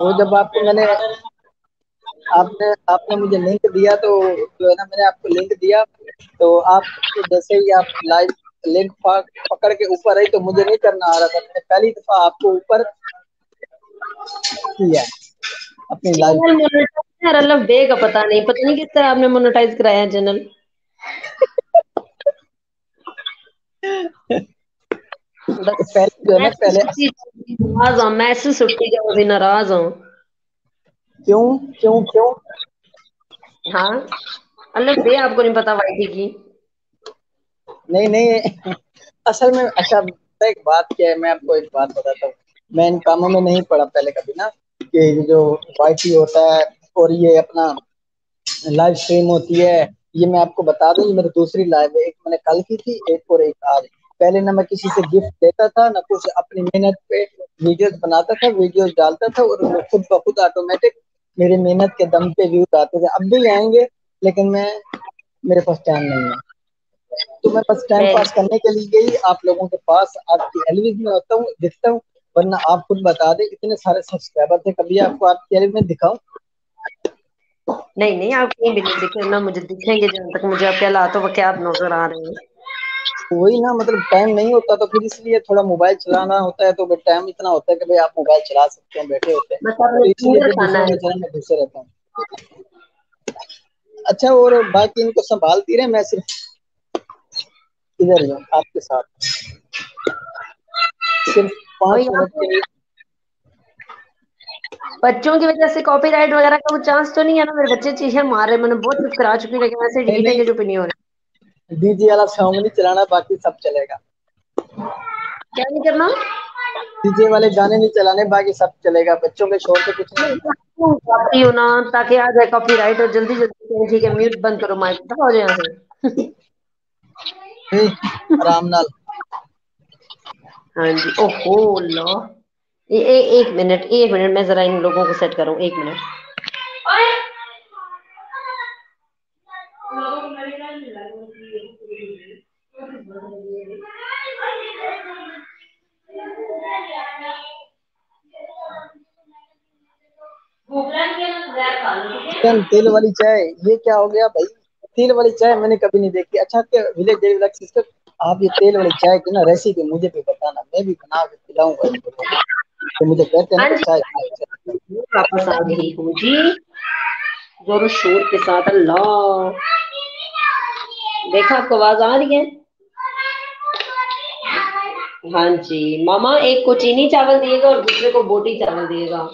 وہ جب آپ کو میں نے آپ نے مجھے لنک دیا تو جو ہے نا میں نے آپ کو لنک دیا تو آپ جیسے ہی آپ لائو لنک پکڑ کے اوپر آئی تو مجھے نہیں کرنا آ رہا تھا. میں نے پہلی دفعہ آپ کو اوپر کیا اپنی لائف. چینل مونیٹائز اللہ بے کا پتا نہیں کس طرح آپ نے مونیٹائز کرایا چینل. بس پہلے جو ہے نا پہلے ناراض ہوں میں سے سٹی کا بھی ناراض ہوں. کیوں کیوں کیوں ہاں اللہ دے آپ کو نہیں پتا وائی ٹی کی. نہیں نہیں اصل میں اچھا ایک بات کیا ہے میں آپ کو ایک بات بتاتا ہوں. میں ان کاموں میں نہیں پڑا پہلے کبھی نا کہ جو وائی فائی ہوتا ہے اور یہ اپنا لائف اسٹریم ہوتی ہے. یہ میں آپ کو بتا دوں یہ میری دوسری لائف ہے. ایک میں نے کل کی تھی ایک اور ایک آج. پہلے نہ میں کسی سے گفٹ دیتا تھا نہ کچھ اپنی محنت پہ ویڈیوز بناتا تھا ویڈیوز ڈالتا تھا اور خود بخود آٹومیٹک میری محنت کے دم پہ ویوز آتے تھے. اب بھی آئیں گے لیکن میرے پاس ٹائم نہیں ہے. تو میں بس ٹائم پاس کرنے کے لیے ہی آپ لوگوں کے پاس آپ کی ایلویز میں ہوتا ہوں دکھتا ہوں. ورنہ آپ خود بتا دیں اتنے سارے سبسکرائبر تھے کبھی آپ کو آپ کی ایلویز میں دکھاؤں. نہیں آپ کہیں بھی نہیں دکھے نہ مجھے دکھیں گے جہاں تک مجھے آپ کے حالاتوں واقعات نظر آ رہے ہیں. وہی نا مطلب ٹائم نہیں ہوتا تو پھر اس لیے تھوڑا موبائل چلانا ہوتا ہے تو ٹائم اتنا ہوتا ہے کہ بھائی آپ موبائل چلا سکتے ہیں بیٹھے ہوتے ہیں. بس آپ تو نے اسی لیے فنگر پھر کھانا دوسروں ہے. کے چینل میں گھسے رہتا ہوں. اچھا اور باقی ان کو سنبھالتی رہے میں صرف ادھر ہوں آپ کے ساتھ صرف اور 5 یہاں منٹ پہ کے لیے. بچوں کی وجہ سے کاپی رائٹ وغیرہ کا وہ چانس تو نہیں ہے نا. میرے بچے چیزیں مار رہے میں نے بہت چپ کرا چکی لیکن ایسے نہیں ڈیلیٹ ہے نہیں کہ چپ نہیں ہو رہے. ڈی جے والا سانگ نہیں چلانا باقی سب چلے گا. کیا نہیں کرنا ڈی جے والے گانے نہیں چلانے باقی سب چلے گا. بچوں کے شور سے کچھ نہیں ہوتا. تی ہوں نا تاکہ آ جائے کاپی رائٹ اور جلدی ٹھیک ہے میوٹ بند کرو مائک دبا ہو جائے یہاں سے. آرام نال ہاں جی اوہو اللہ ایک منٹ میں ذرا ان لوگوں کو سیٹ کروں. ایک منٹ چکن تیل والی چائے یہ کیا ہو گیا بھائی. تیل والی چائے میں نے کبھی نہیں دیکھی. اچھا سسٹر آپ یہ تیل والی چائے کی نا ریسیپی مجھے بھی بتانا میں بھی بنا کے پلاؤں گا ان لوگوں کو. تو مجھے کہتے ہیں نا ہاں کہ جی چائے اتنی اچھی ہے. واپس آ رہی ہوں جی زور و شور کے ساتھ. اللہ دیکھا آپ کو آواز آ رہی ہے. ہاں جی ماما ایک کو چینی چاول دیے گا اور دوسرے کو بوٹی چاول دیے گا.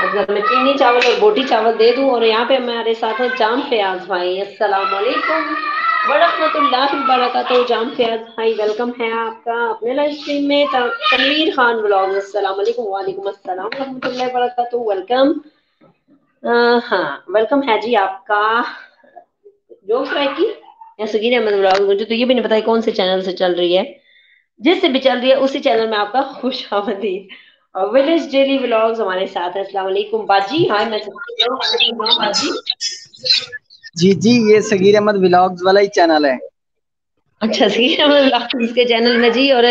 اگر میں چینی چاول اور بوٹی چاول دے دوں اور یہاں پہ ہمارے ساتھ ہے جام فیاض بھائی. السلام علیکم ورحمۃ اللہ وبرکاتہ. جام فیاض بھائی ویلکم ہے آپ کا اپنے لائف اسٹریم میں. تنویر خان بلاگ السلام علیکم. وعلیکم السلام ورحمۃ اللہ وبرکاتہ. ویلکم. ہاں ویلکم ہے جی آپ کا. جو فرائیکی سگیر احمد بلاگ مجھے تو یہ بھی نہیں پتا کون سے چینل سے چل رہی ہے. جس سے بھی چل رہی ہے اسی چینل میں آپ کا خوش آمدید. ولیج ڈیلی ولاگز ہمارے ساتھ ہیں. السلام علیکم باجی. ہاں میں باجی. جی جی یہ صغیر احمد ولاگز والا ہی چینل ہے. اچھا اس کے چینل میں جی اور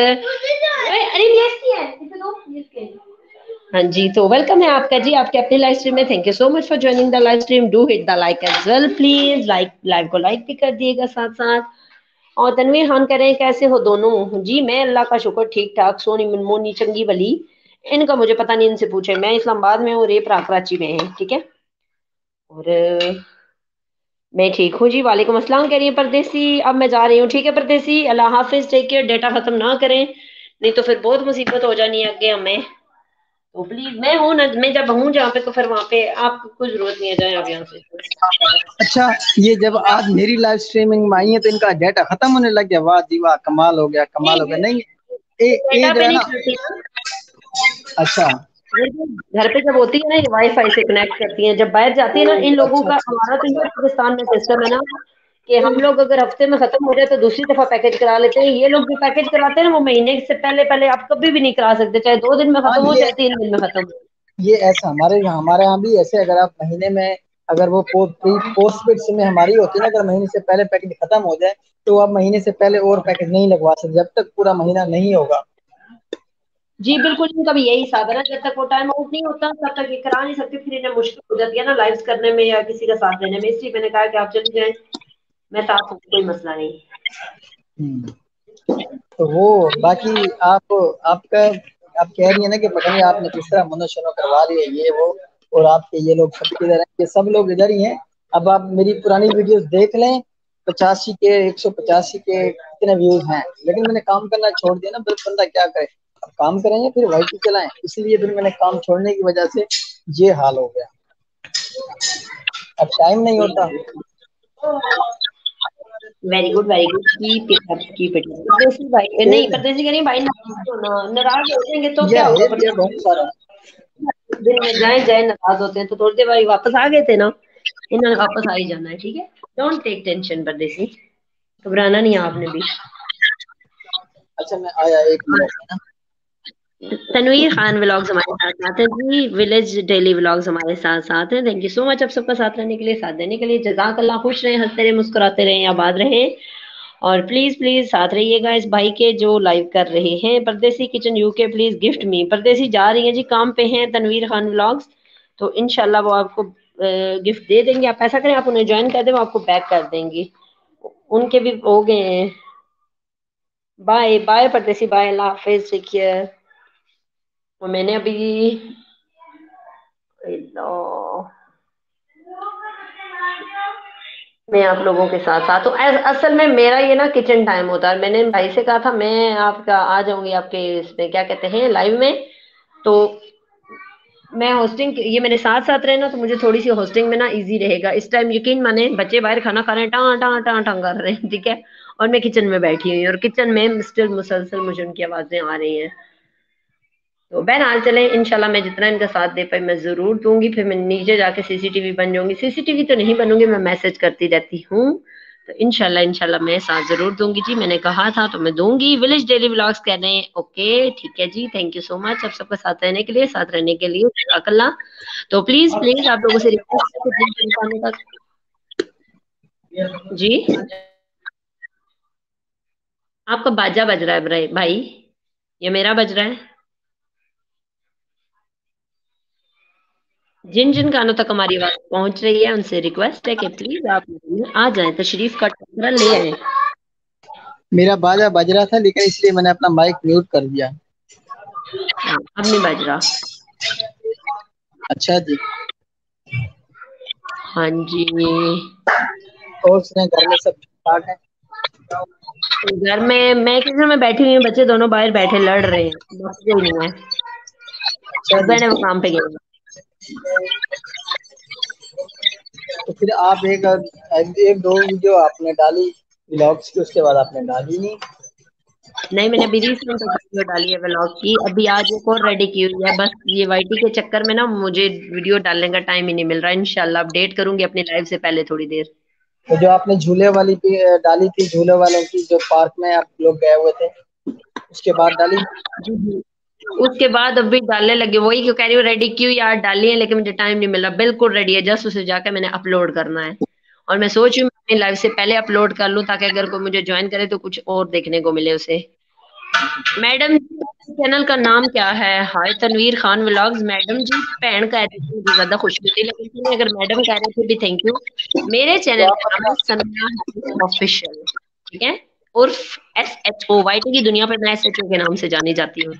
ہاں جی تو ویلکم ہے آپ کا جی آپ کے اپنے لائف اسٹریم میں. Thank you so much for joining the life stream. Do hit the like as well please. Like کو لائک بھی کر دیے گا ساتھ ساتھ. اور تنویر خان کہہ رہے ہیں کیسے ہو دونوں. جی میں اللہ کا شکر ٹھیک ٹھاک. سونی منمونی چنگی بلی ان کا مجھے پتا نہیں ان سے پوچھے. میں اسلام آباد میں ہوں اور یہ کراچی میں ہے. ٹھیک ہے اور میں ٹھیک ہوں جی. وعلیکم السلام کہہ رہی ہیں پردیسی. اب میں جا رہی ہوں ٹھیک ہے پردیسی. اللہ حافظ. Take care. ڈیٹا ختم نہ کریں نہیں تو پھر بہت مصیبت ہو جانی ہے آگے ہمیں. تو پلیز میں ہوں نا میں جب ہوں جہاں پہ تو پھر وہاں پہ آپ کو کوئی ضرورت نہیں ہے جائیں آپ یہاں سے. اچھا یہ جب آج میری لائف اسٹریمنگ میں آئی ہے تو ان کا ڈیٹا ختم ہونے لگ گیا. واہ جی واہ کمال ہو گیا کمال ہو گیا. نہیں یہ ڈیٹا جو پہ ہے نہیں نا چلتی اچھا گھر پہ جب ہوتی ہے نا یہ وائی فائی سے کنیکٹ کرتی ہیں. جب باہر جاتی ہے نا ان لوگوں اچھا کا اچھا ہمارا تو اچھا یہ پاکستان میں سسٹم ہے نا کہ ہم لوگ اگر ہفتے میں ختم ہو جائے تو دوسری دفعہ پیکج کرا لیتے ہیں. یہ لوگ جو پیکج کراتے ہیں نا وہ مہینے سے پہلے آپ کبھی بھی نہیں کرا سکتے. چاہے 2 دن میں ہاں ختم ہو چاہے 3 دن میں ختم ہو. یہ ایسا ہمارے یہاں بھی ایسے اگر آپ مہینے میں اگر وہ پوسٹ پیڈ سم ہماری ہوتی ہے نا اگر مہینے سے پہلے پیکج ختم ہو جائے تو آپ مہینے سے پہلے اور پیکج نہیں لگوا سکتے جب تک پورا مہینہ نہیں ہوگا. جی بالکل، ان کا بھی یہی حساب ہے نا، جب تک وہ ٹائم آؤٹ نہیں ہوتا تب تک یہ کرا نہیں سکتے، پھر انہیں مشکل ہو جاتی ہے نا لائف کرنے میں یا کسی کا ساتھ دینے میں، اس لیے میں نے کہا کہ آپ چلی جائیں، میں ساتھ ہوں، کوئی مسئلہ نہیں۔ تو وہ باقی آپ کا آپ کہہ رہی ہیں نا کہ پتہ نہیں آپ نے کس طرح منشنو کروا لی ہے یہ وہ، اور آپ کے یہ لوگ سب کے ادھر ہیں، یہ سب لوگ ادھر ہی ہیں۔ اب آپ میری پرانی ویڈیوز دیکھ لیں، 85 کے 185 کے کتنے ویوز ہیں، لیکن میں نے کام کرنا چھوڑ دیا نا، بندہ کیا کرے، اب کام کریں گے پھر وائی ٹی چلائیں، اس لیے پھر میں نے کام چھوڑنے کی وجہ سے یہ حال ہو گیا، اب ٹائم نہیں ہوتا۔ Very good very good, keep it پردیسی بھائی، نہیں پردیسی کہ نہیں بھائی، ناراض ہو جائیں گے تو کیا ہوگا بہت سارا دن میں جائیں ناراض ہوتے ہیں تو تھوڑی دیر بھائی واپس آ گئے تھے نا، انہوں نے واپس آ ہی جانا ہے، ٹھیک ہے، ڈونٹ ٹیک ٹینشن پردیسی، گھبرانا نہیں آپ نے بھی۔ اچھا میں آیا 1 منٹ میں نا۔ تنویر خان ولاگز ہمارے ساتھ ساتھ ہیں جی، ولیج ڈیلی ولاگز ہمارے ساتھ ساتھ ہیں، تھینک یو سو مچ آپ سب کا ساتھ رہنے کے لیے، ساتھ دینے کے لیے، جزاک اللہ، خوش رہیں، ہنستے رہیں، مسکراتے رہیں، آباد رہیں، اور پلیز پلیز ساتھ رہیے گا اس بھائی کے جو لائیو کر رہے ہیں پردیسی کچن یو کے، پلیز گفٹ می، پردیسی جا رہی ہیں جی کام پہ ہیں تنویر خان ولاگز، تو انشاءاللہ وہ آپ کو گفٹ دے دیں گے، آپ ایسا کریں آپ انہیں جوائن کر دیں، وہ آپ کو بیک کر دیں گی، ان کے بھی ہو گئے ہیں۔ بائے بائے پردیسی، بائے، اللہ حافظ، ٹیک کیئر۔ اور میں نے ابھی میں آپ لوگوں کے ساتھ ساتھ ہوں، اصل میں میرا یہ نا کچن ٹائم ہوتا ہے، میں نے بھائی سے کہا تھا میں آپ کا آ جاؤں گی آپ کے اس میں کیا کہتے ہیں لائیو میں، تو میں ہوسٹنگ یہ میرے ساتھ ساتھ رہے نا تو مجھے تھوڑی سی ہوسٹنگ میں نا ایزی رہے گا، اس ٹائم یقین مانے بچے باہر کھانا کھا رہے ہیں، ٹاں ٹاں ٹاں ٹاں کر رہے ہیں، ٹھیک ہے، اور میں کچن میں بیٹھی ہوئی ہوں، اور کچن میں مسلسل مجھے ان کی آوازیں آ رہی ہیں، تو بہن آج چلیں انشاءاللہ میں جتنا ان کا ساتھ دے پائی میں ضرور دوں گی، پھر میں نیچے جا کے CCTV بن جاؤں گی، CCTV تو نہیں بنوں گی، میں میسج کرتی رہتی ہوں، تو انشاءاللہ میں ساتھ ضرور دوں گی جی، میں نے کہا تھا تو میں دوں گی، ولیج ڈیلی ولاگز کہہ رہے ہیں، اوکے ٹھیک ہے جی، تھینک یو سو مچ آپ سب کا ساتھ رہنے کے لیے، ساتھ رہنے کے لیے، جزاک اللہ، تو پلیز پلیز آپ لوگوں سے ریکویسٹ ہے کہ جن انسانوں تک جی آپ کا باجا بج رہا ہے بھائی، یہ میرا بج رہا ہے، جن جن کانوں تک ہماری آواز پہنچ رہی ہے ان سے ریکویسٹ ہے کہ پلیز آپ آ جائیں، تشریف کا ٹکرا لے آئیں۔ میرا باجا بج رہا تھا لیکن اس لیے میں نے اپنا مائک میوٹ کر دیا۔ اب نہیں بج رہا۔ اچھا جی، ہاں جی، اور سنیں گھر میں سب ٹھیک ٹھاک ہے؟ گھر میں کچن میں بیٹھی ہوئی ہوں، بچے دونوں باہر بیٹھے لڑ رہے ہیں، بس کوئی نہیں ہے، اچھا جی، ہسبینڈ ہے وہ کام پہ گئے ہیں۔ تو پھر آپ ایک دو ویڈیو آپ نے ڈالی ولاگس کی، اس کے بعد آپ نے ڈالی نہیں۔ نہیں میں نے ابھی ریسنٹ ویڈیو ڈالی ہے ولاگ کی، ابھی آج ایک اور ریڈی کی ہوئی ہے، بس یہ وائی ٹی کے چکر میں نا مجھے ویڈیو ڈالنے کا ٹائم ہی نہیں مل رہا، انشاءاللہ اپڈیٹ کروں گی اپنی لائف سے پہلے تھوڑی دیر۔ تو جو آپ نے جھولے والی بھی ڈالی تھی، جھولے والوں کی جو پارک میں آپ لوگ گئے ہوئے تھے، اس کے بعد ڈالی؟ جی جی، اس کے بعد ابھی ڈالنے لگے، وہی کیوں کہہ رہی ہوں ریڈی کی ہوئی آج ڈالی ہے، لیکن مجھے ٹائم نہیں مل رہا، بالکل ریڈی ہے، جسٹ اسے جا کے میں نے اپلوڈ کرنا ہے، اور میں سوچ رہی ہوں اپنی لائف سے پہلے اپلوڈ کر لوں تاکہ اگر کوئی مجھے جوائن کرے تو کچھ اور دیکھنے کو ملے اسے۔ میڈم چینل کا نام کیا ہے؟ ہائے تنویر خان ولاگز، میڈم جی بہن کہہ رہی تھی مجھے زیادہ خوشی ہوتی، لیکن اگر میڈم کہہ رہے تھے بھی تھینک یو، میرے تو چینل آپ کا نام ہے سمیہ آفیشیل، ٹھیک ہے، عرف SHO، YT کی دنیا پہ میں SHO کے نام سے جانی جاتی ہوں۔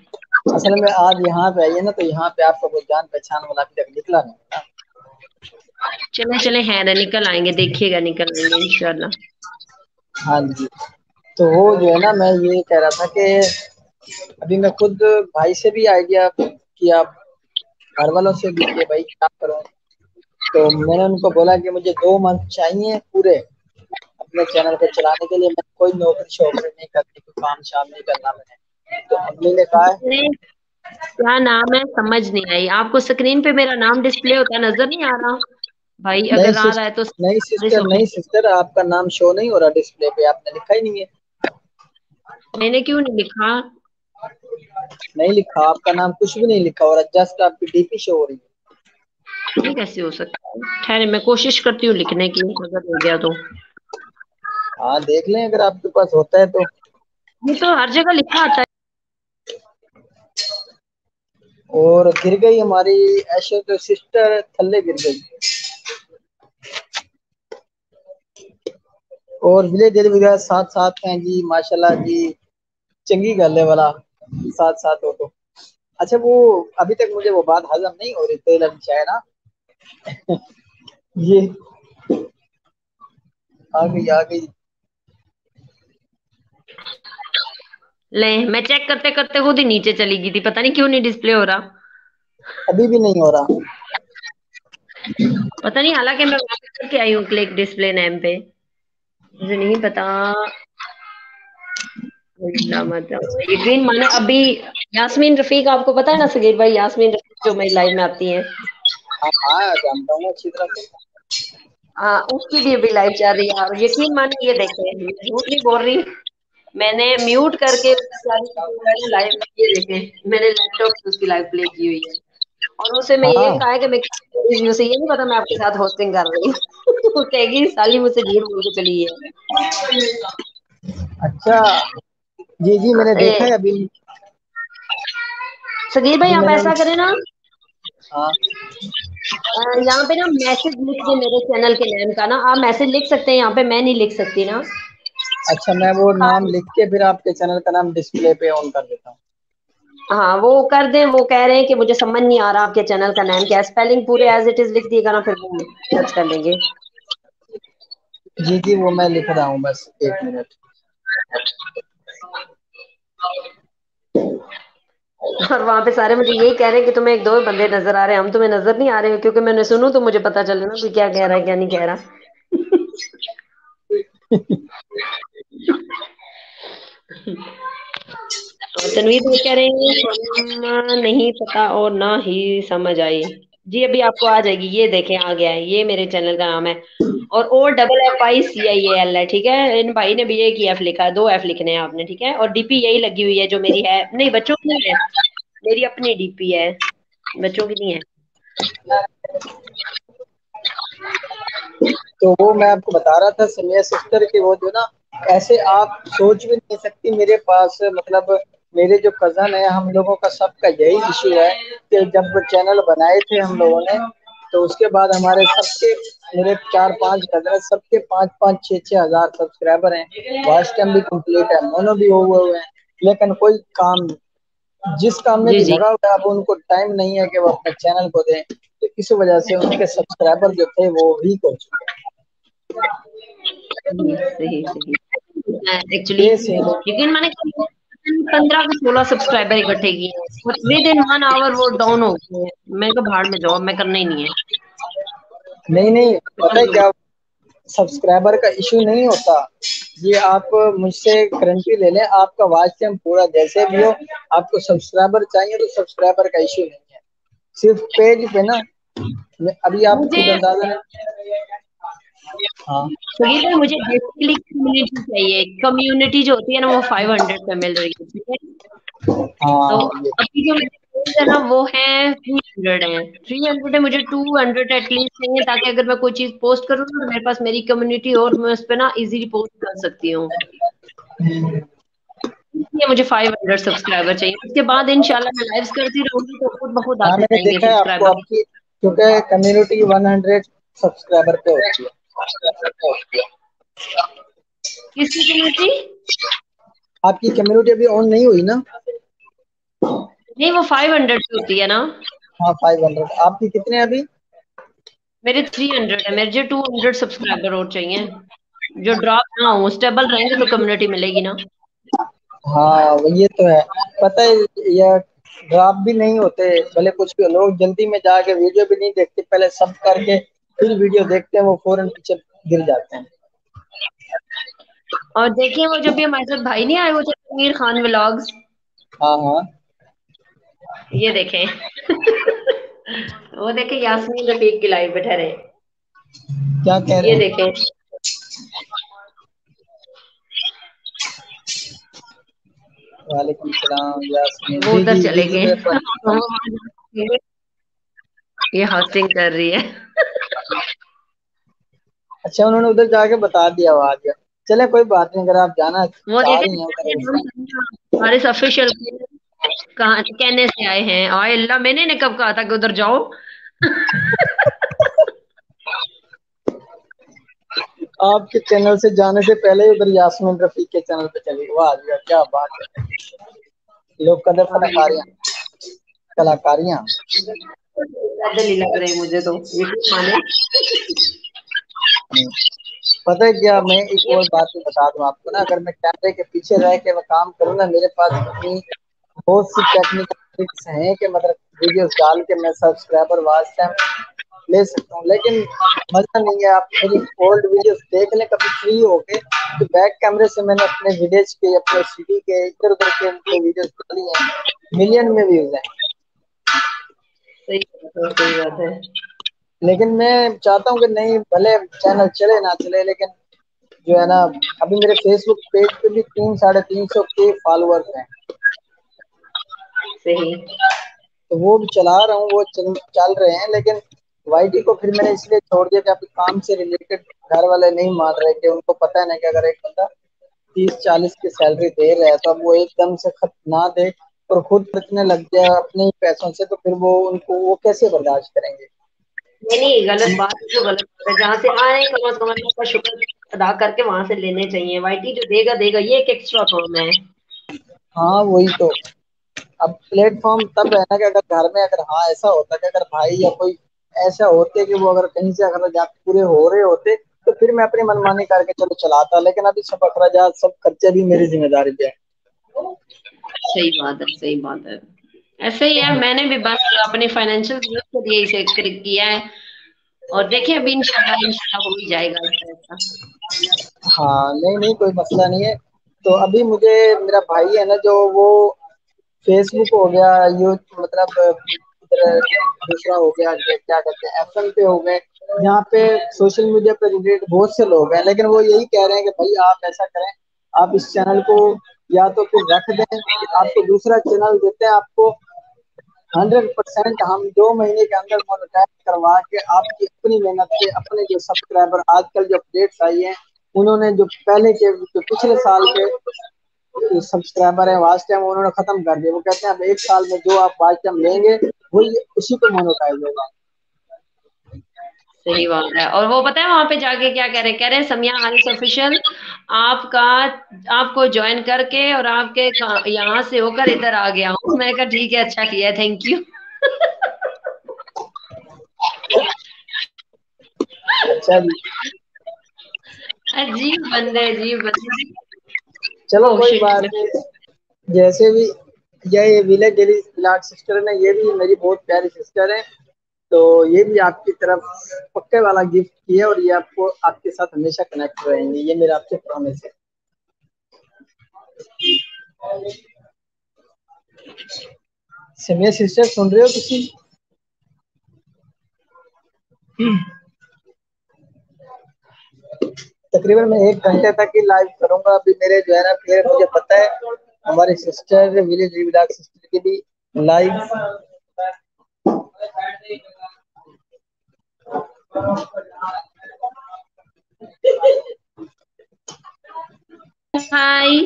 اصل میں آج یہاں پہ آئیے نا، تو یہاں پہ آپ کو کوئی جان پہچان والا ابھی تک نکلا نہیں نا۔ چلیں ہے نا، نکل آئیں گے، دیکھیے گا نکل آئیں گے انشاءاللہ۔ ہاں جی، تو وہ جو ہے نا میں یہ کہہ رہا تھا کہ ابھی میں خود بھائی سے بھی آئیڈیا کیا، گھر والوں سے بھی کہ بھائی کیا کروں، تو میں نے ان کو بولا کہ مجھے 2 منتھ چاہیے پورے اپنے چینل کو چلانے کے لیے، میں کوئی نوکری شوکری نہیں کرنی، کوئی کام شام نہیں کرنا میں نے، تو امی نے کہا کیا نام ہے سمجھ نہیں آئی آپ کو؟ اسکرین پہ میرا نام ڈسپلے ہوتا نظر نہیں آ رہا بھائی؟ اگر آ رہا ہے تو نہیں سسٹر آپ کا نام شو نہیں ہو رہا ڈسپلے پہ، آپ نے لکھا ہی نہیں ہے۔ میں نے کیوں نہیں لکھا؟ نہیں لکھا، آپ کا نام کچھ بھی نہیں لکھا ہو رہا، جسٹ آپ کی ڈی پی شو ہو رہی ہے۔ یہ کیسے ہو سکتا ہے؟ خیر میں کوشش کرتی ہوں لکھنے کی، اگر ہو گیا تو۔ ہاں دیکھ لیں اگر آپ کے پاس ہوتا ہے تو۔ یہ تو ہر جگہ لکھا آتا ہے۔ اور گر گئی ہماری ایشو تو سسٹر تھلے گر گئی. اور ولیج ڈیلی وغیرہ ساتھ ساتھ ہیں جی ماشاء اللہ جی. چنگی گل ہے والا ساتھ ساتھ ہو تو. اچھا وہ ابھی تک مجھے وہ بات ہضم نہیں ہو رہی تیل ہے نا. یہ آ گئی. لے میں چیک کرتے کرتے خود ہی نیچے چلی گئی تھی, پتہ نہیں کیوں نہیں ڈسپلے ہو رہا. ابھی بھی نہیں ہو رہا. پتا نہیں, حالانکہ میں واپس کر کے آئی ہوں کلک ڈسپلے نیم پہ, مجھے نہیں پتا. یقین مانے ابھی یاسمین رفیق آپ کو پتا ہے نا صغیر بھائی, یاسمین رفیق جو میری لائف میں آتی ہیں. ہاں جانتا ہوں اچھی طرح سے. ہاں اس کی بھی ابھی لائف چل رہی ہے. اور یقین مانے یہ دیکھے جھوٹ نہیں بول رہی, میں نے میوٹ کر کے لائو دیکھے, میں نے لیپ ٹاپ سے اس کی لائو پلے کی ہوئی ہے. اور اسے میں ہاں یہ کہا ہے کہ میں اسے یہ نہیں پتا میں آپ کے ساتھ ہوسٹنگ کر رہی ہوں. وہ کہے گی سالی مجھ سے جھوٹ بول کے چلی اچھا جی جی میں نے ہے. دیکھا ہے ابھی. صغیر بھائی ابھی آپ میں نے ایسا کریں نا, ہاں یہاں پہ نا میسج لکھ دیں میرے چینل کے نیم کا نا, آپ میسج لکھ سکتے ہیں یہاں پہ, میں نہیں لکھ سکتی نا. اچھا میں وہ نام لکھ کے پھر آپ کے چینل کا نام ڈسپلے پہ آن کر دیتا ہوں. ہاں وہ کر دیں. وہ کہہ رہے ہیں کہ مجھے سمجھ نہیں آ رہا آپ کے چینل کا نام کیا ہے, اسپیلنگ پورے ایز اٹ از لکھ دیے گا نا, پھر وہ سرچ کر لیں گے. جی جی وہ میں لکھ رہا ہوں, بس 1 منٹ. اور وہاں پہ سارے مجھے یہی کہہ رہے ہیں کہ تمہیں 1-2 بندے نظر آ رہے ہیں, ہم تمہیں نظر نہیں آ رہے ہیں, کیونکہ میں نے سنوں تو مجھے پتا چلے نا کہ کیا کہہ رہا ہے کیا نہیں کہہ رہا. تنویر بھائی کہہ رہے ہیں نہیں پتا اور نہ ہی سمجھ آئی. جی ابھی آپ کو آ جائے گی, یہ دیکھیں آ گیا ہے, یہ میرے چینل کا نام ہے. اور OFFICIAL ہے, ٹھیک ہے. ان بھائی نے بھی ایک ہی ایف لکھا ہے, 2 ایف لکھنے ہیں آپ نے, ٹھیک ہے. اور ڈی پی یہی لگی ہوئی ہے جو میری ہے, نہیں بچوں کی نہیں ہے, میری اپنی ڈی پی ہے, بچوں کی نہیں ہے. تو وہ میں آپ کو بتا رہا تھا سمیہ سسٹر کے, وہ جو نا ایسے آپ سوچ بھی نہیں سکتی. میرے پاس مطلب میرے جو کزن ہے, ہم لوگوں کا سب کا یہی ایشو ہے کہ جب وہ چینل بنائے تھے ہم لوگوں نے, تو اس کے بعد ہمارے سب کے میرے 4-5 کزن سب کے 5-5 6-6 ہزار سبسکرائبر ہیں. وائس ٹائم بھی کمپلیٹ ہے, مونو بھی ہوئے ہیں, لیکن کوئی کام نہیں. جس کام میں جی بھی جی لگا ہوا ہے, اب ان کو ٹائم نہیں ہے کہ وہ اپنے چینل کو دیں, تو اس وجہ سے ان کے سبسکرائبر جو تھے وہ ویک ہو چکے ہیں. صحیح ایکچولی یہ سین یقین مانے 15 سے 16 سبسکرائبر اکٹھے کیے ہیں, ود ان 1 آور وہ ڈاؤن ہو گئے ہیں. میں تو بھاڑ میں جاؤ, میں کرنا ہی نہیں ہے. نہیں پتہ ہے کیا, سبسکرائبر کا ایشو نہیں ہوتا. یہ آپ مجھ سے گارنٹی لے لیں, آپ کا واچ ٹائم پورا جیسے بھی ہو, آپ کو سبسکرائبر چاہیے تو سبسکرائبر کا ایشو نہیں ہے. صرف پیج پہ نا, ابھی آپ مجھے خود اندازہ ہاں مجھے بیسکلی کمیونٹی چاہیے. کمیونٹی جو ہوتی ہے نا وہ 500 پہ مل رہی ہے, ٹھیک ہے. تو ہاں ابھی جو میرے ہے نا وہ ہے 300 ہے. 300 ہے, مجھے 200 ایٹ لیسٹ چاہیے, تاکہ اگر میں کوئی چیز پوسٹ کروں نا تو میرے پاس میری کمیونٹی اور میں اس پہ نا ایزیلی پوسٹ کر سکتی ہوں. مجھے 500 سبسکرائبر چاہیے. اس کے بعد انشاءاللہ میں لائیوز کرتی رہوں گی تو خود بخود ہاں آتے میں نے جائیں گے دیکھا ہے آپ کو, سبسکرائبر. آپ کی کیونکہ کمیونٹی 100 سبسکرائبر پہ ہوتی ہے. کس کی کمیونٹی؟ آپ کی کمیونٹی ابھی آن نہیں ہوئی نا؟ نہیں وہ 500 کی ہوتی ہے نا. ہاں 500. آپ کی کتنے ہیں ابھی؟ میرے 300 ہے. میرے 200 سبسکرائبر اور چاہیے, جو ڈراپ نہ ہو, اسٹیبل رہیں گے تو کمیونٹی ملے گی نا. ہاں یہ تو ہے. پتہ ہے یہ ڈراپ بھی نہیں ہوتے, بھلے کچھ بھی لوگ جلدی میں جا کے ویڈیو بھی نہیں دیکھتے, پہلے سب کر کے پھر ویڈیو دیکھتے ہیں, وہ فوراً پیچھے گر جاتے ہیں. اور دیکھیے وہ جب بھی ہمارے ساتھ بھائی نہیں آئے, وہ تھے امیر خان ولاگز, ہاں ہاں یہ دیکھیں وہ دیکھیں یاسمین رفیق کی لائف پہ ٹھہرے, کیا کہہ رہے یہ ہیں؟ دیکھیں. وعلیکم السلام یاسمین. وہ جی ادھر جی جی چلے جی گئے. میں یہ ہاسٹنگ کر رہی ہے. اچھا انہوں نے ادھر جا کے بتا دیا آواز. چلے کوئی بات نہیں, اگر آپ جانا وہ چاہ رہی ہیں دیکھیں ادھر. ہمارے آفیشیل کہاں کہنے سے آئے ہیں؟ آئے اللہ، میں نے کب کہا تھا کہ ادھر جاؤ؟ آپ کے چینل سے جانے سے پہلے ہی ادھر یاسمین رفیق کے چینل پہ چلی، واہ جی واہ، کیا بات ہے. لوگ قدر فنکاریاں کلاکاریاں. پیدل ہی لگ رہے مجھے تو، یقین مانے. پتہ ہے کیا، میں ایک اور بات بتا دوں آپ کو نا، اگر میں کیمرے کے پیچھے رہ کے میں کام کروں نا، میرے پاس اتنی بہت سی ٹیکنیکل ٹرکس ہیں کہ مطلب ویڈیوز ڈال کے میں سبسکرائبر واچ ٹائم لے سکتا ہوں، لیکن مزہ نہیں ہے. آپ میری اولڈ ویڈیوز دیکھ لیں کبھی فری ہو کے، تو بیک کیمرے سے میں نے اپنے ولیج کے، اپنے سٹی کے ادھر ادھر کے ویڈیوز ڈالی ہیں، ملین میں ویوز ہیں. صحیح بات ہے. لیکن میں چاہتا ہوں کہ نہیں، بھلے چینل چلے نہ چلے، لیکن جو ہے نا، ابھی میرے فیس بک پیج پہ بھی 300-350 کے فالوورز ہیں. صحیح. تو وہ بھی چلا رہا ہوں، وہ چل رہے ہیں، لیکن وائی ٹی کو پھر میں نے اس لیے چھوڑ دیا کہ ابھی کام سے ریلیٹڈ گھر والے نہیں مان رہے، کہ ان کو پتہ ہے نا کہ اگر ایک بندہ 30-40 کی سیلری دے رہا ہے تو اب وہ ایک دم سے خط نہ دے اور خود بچنے لگ گیا اپنے ہی پیسوں سے، تو پھر وہ ان کو وہ کیسے برداشت کریں گے. نہیں، غلط بات ہے، جو غلط بات ہے. جہاں سے آئے کم از کم اللہ کا شکر ادا کر کے وہاں سے لینے چاہیے. وائی ٹی جو دے گا دے گا، یہ ایک ایکسٹرا کام ہے. ہاں وہی تو. اب پلیٹ فارم تب ہے نا کہ اگر گھر میں اگر ہاں ایسا ہوتا کہ اگر بھائی یا کوئی ایسا ہوتے کہ وہ اگر کہیں سے اگر پورے ہو رہے ہوتے تو پھر میں اپنی منمانی کر کے چلو چلاتا، لیکن ابھی سب اخراجات سب خرچے بھی میری ذمہ داری پہ ہے. صحیح بات ہے، صحیح بات ہے. ایسے ہی ہے، میں نے بھی بس اپنی فائنینشیل کے لیے اسے کیا ہے، اور دیکھیں ابھی انشاءاللہ ہو ہی جائے گا ایسا. ہاں نہیں نہیں، کوئی مسئلہ نہیں ہے. تو ابھی مجھے میرا بھائی ہے نا جو، وہ فیس بک ہو گیا، مطلب دوسرا ہو گیا کیا کہتے ہیں ایپل پہ ہو گئے، یہاں پہ سوشل میڈیا پہ ریلیٹڈ بہت سے لوگ ہیں، لیکن وہ یہی کہہ رہے ہیں کہ بھائی آپ ایسا کریں، آپ اس چینل کو یا تو پھر رکھ دیں، آپ کو دوسرا چینل دیتے ہیں، آپ کو 100% ہم 2 مہینے کے اندر مونیٹائز کروا کے آپ کی اپنی محنت سے اپنے جو سبسکرائبر آج کل جو اپڈیٹس آئی ہیں، انہوں نے جو پہلے کے جو پچھلے سال کے سبسکرائبر ہیں واچ ٹائم انہوں نے ختم کر دیا. وہ کہتے ہیں اب 1 سال میں جو آپ واچ ٹائم لیں گے وہی اسی کو مونیٹائز ہوگا. صحیح بات ہے. اور وہ پتہ ہے وہاں پہ جا کے کیا کہہ رہے ہیں سمیہ حارث آفیشیل آپ کو جوائن کر کے اور آپ کے یہاں سے ہو کر ادھر آ گیا ہوں. میں کہا ٹھیک ہے، اچھا کیا، تھینک یو. اچھا جی. عجیب بندے، عجیب بندے. چلو اوہ کوئی شٹ. بات نہیں، جیسے بھی یہ ولیج ڈیلی لاڈ سسٹر ہے، یہ بھی میری بہت پیاری سسٹر ہے، تو یہ بھی آپ کی طرف پکے والا گفٹ کیا ہے، اور یہ آپ کو آپ کے ساتھ ہمیشہ کنیکٹ رہیں گے، یہ میرا آپ سے پرامس ہے. سمیہ سسٹر سن رہے ہو کسی؟ تقریباً میں 1 گھنٹے تک ہی لائیو کروں گا. ابھی میرے جو ہے نا پھر مجھے پتہ ہے ہماری سسٹر ولیج ڈیلی سسٹر کی بھی لائیو ہائے.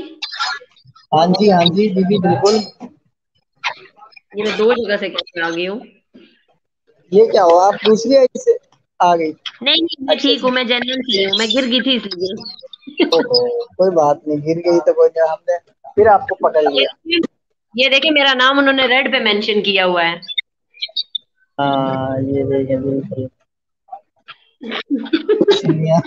ہاں جی ہاں جی دیدی بالکل. یہ میں 2 جگہ سے کیسے آ گئی ہوں؟ یہ کیا ہوا، آپ دوسری آئی سے آ گئی؟ نہیں نہیں، میں اچھا ٹھیک اچھا. ہوں، میں جنرل سے ہوں، میں گر گئی تھی اس لیے. اوہو کوئی بات نہیں، گر گئی تو کوئی نہیں، ہم نے پھر آپ کو پکڑ لیا. یہ دیکھیں میرا نام انہوں نے ریڈ پہ مینشن کیا ہوا ہے. ہاں یہ دیکھیں بالکل. سمیہ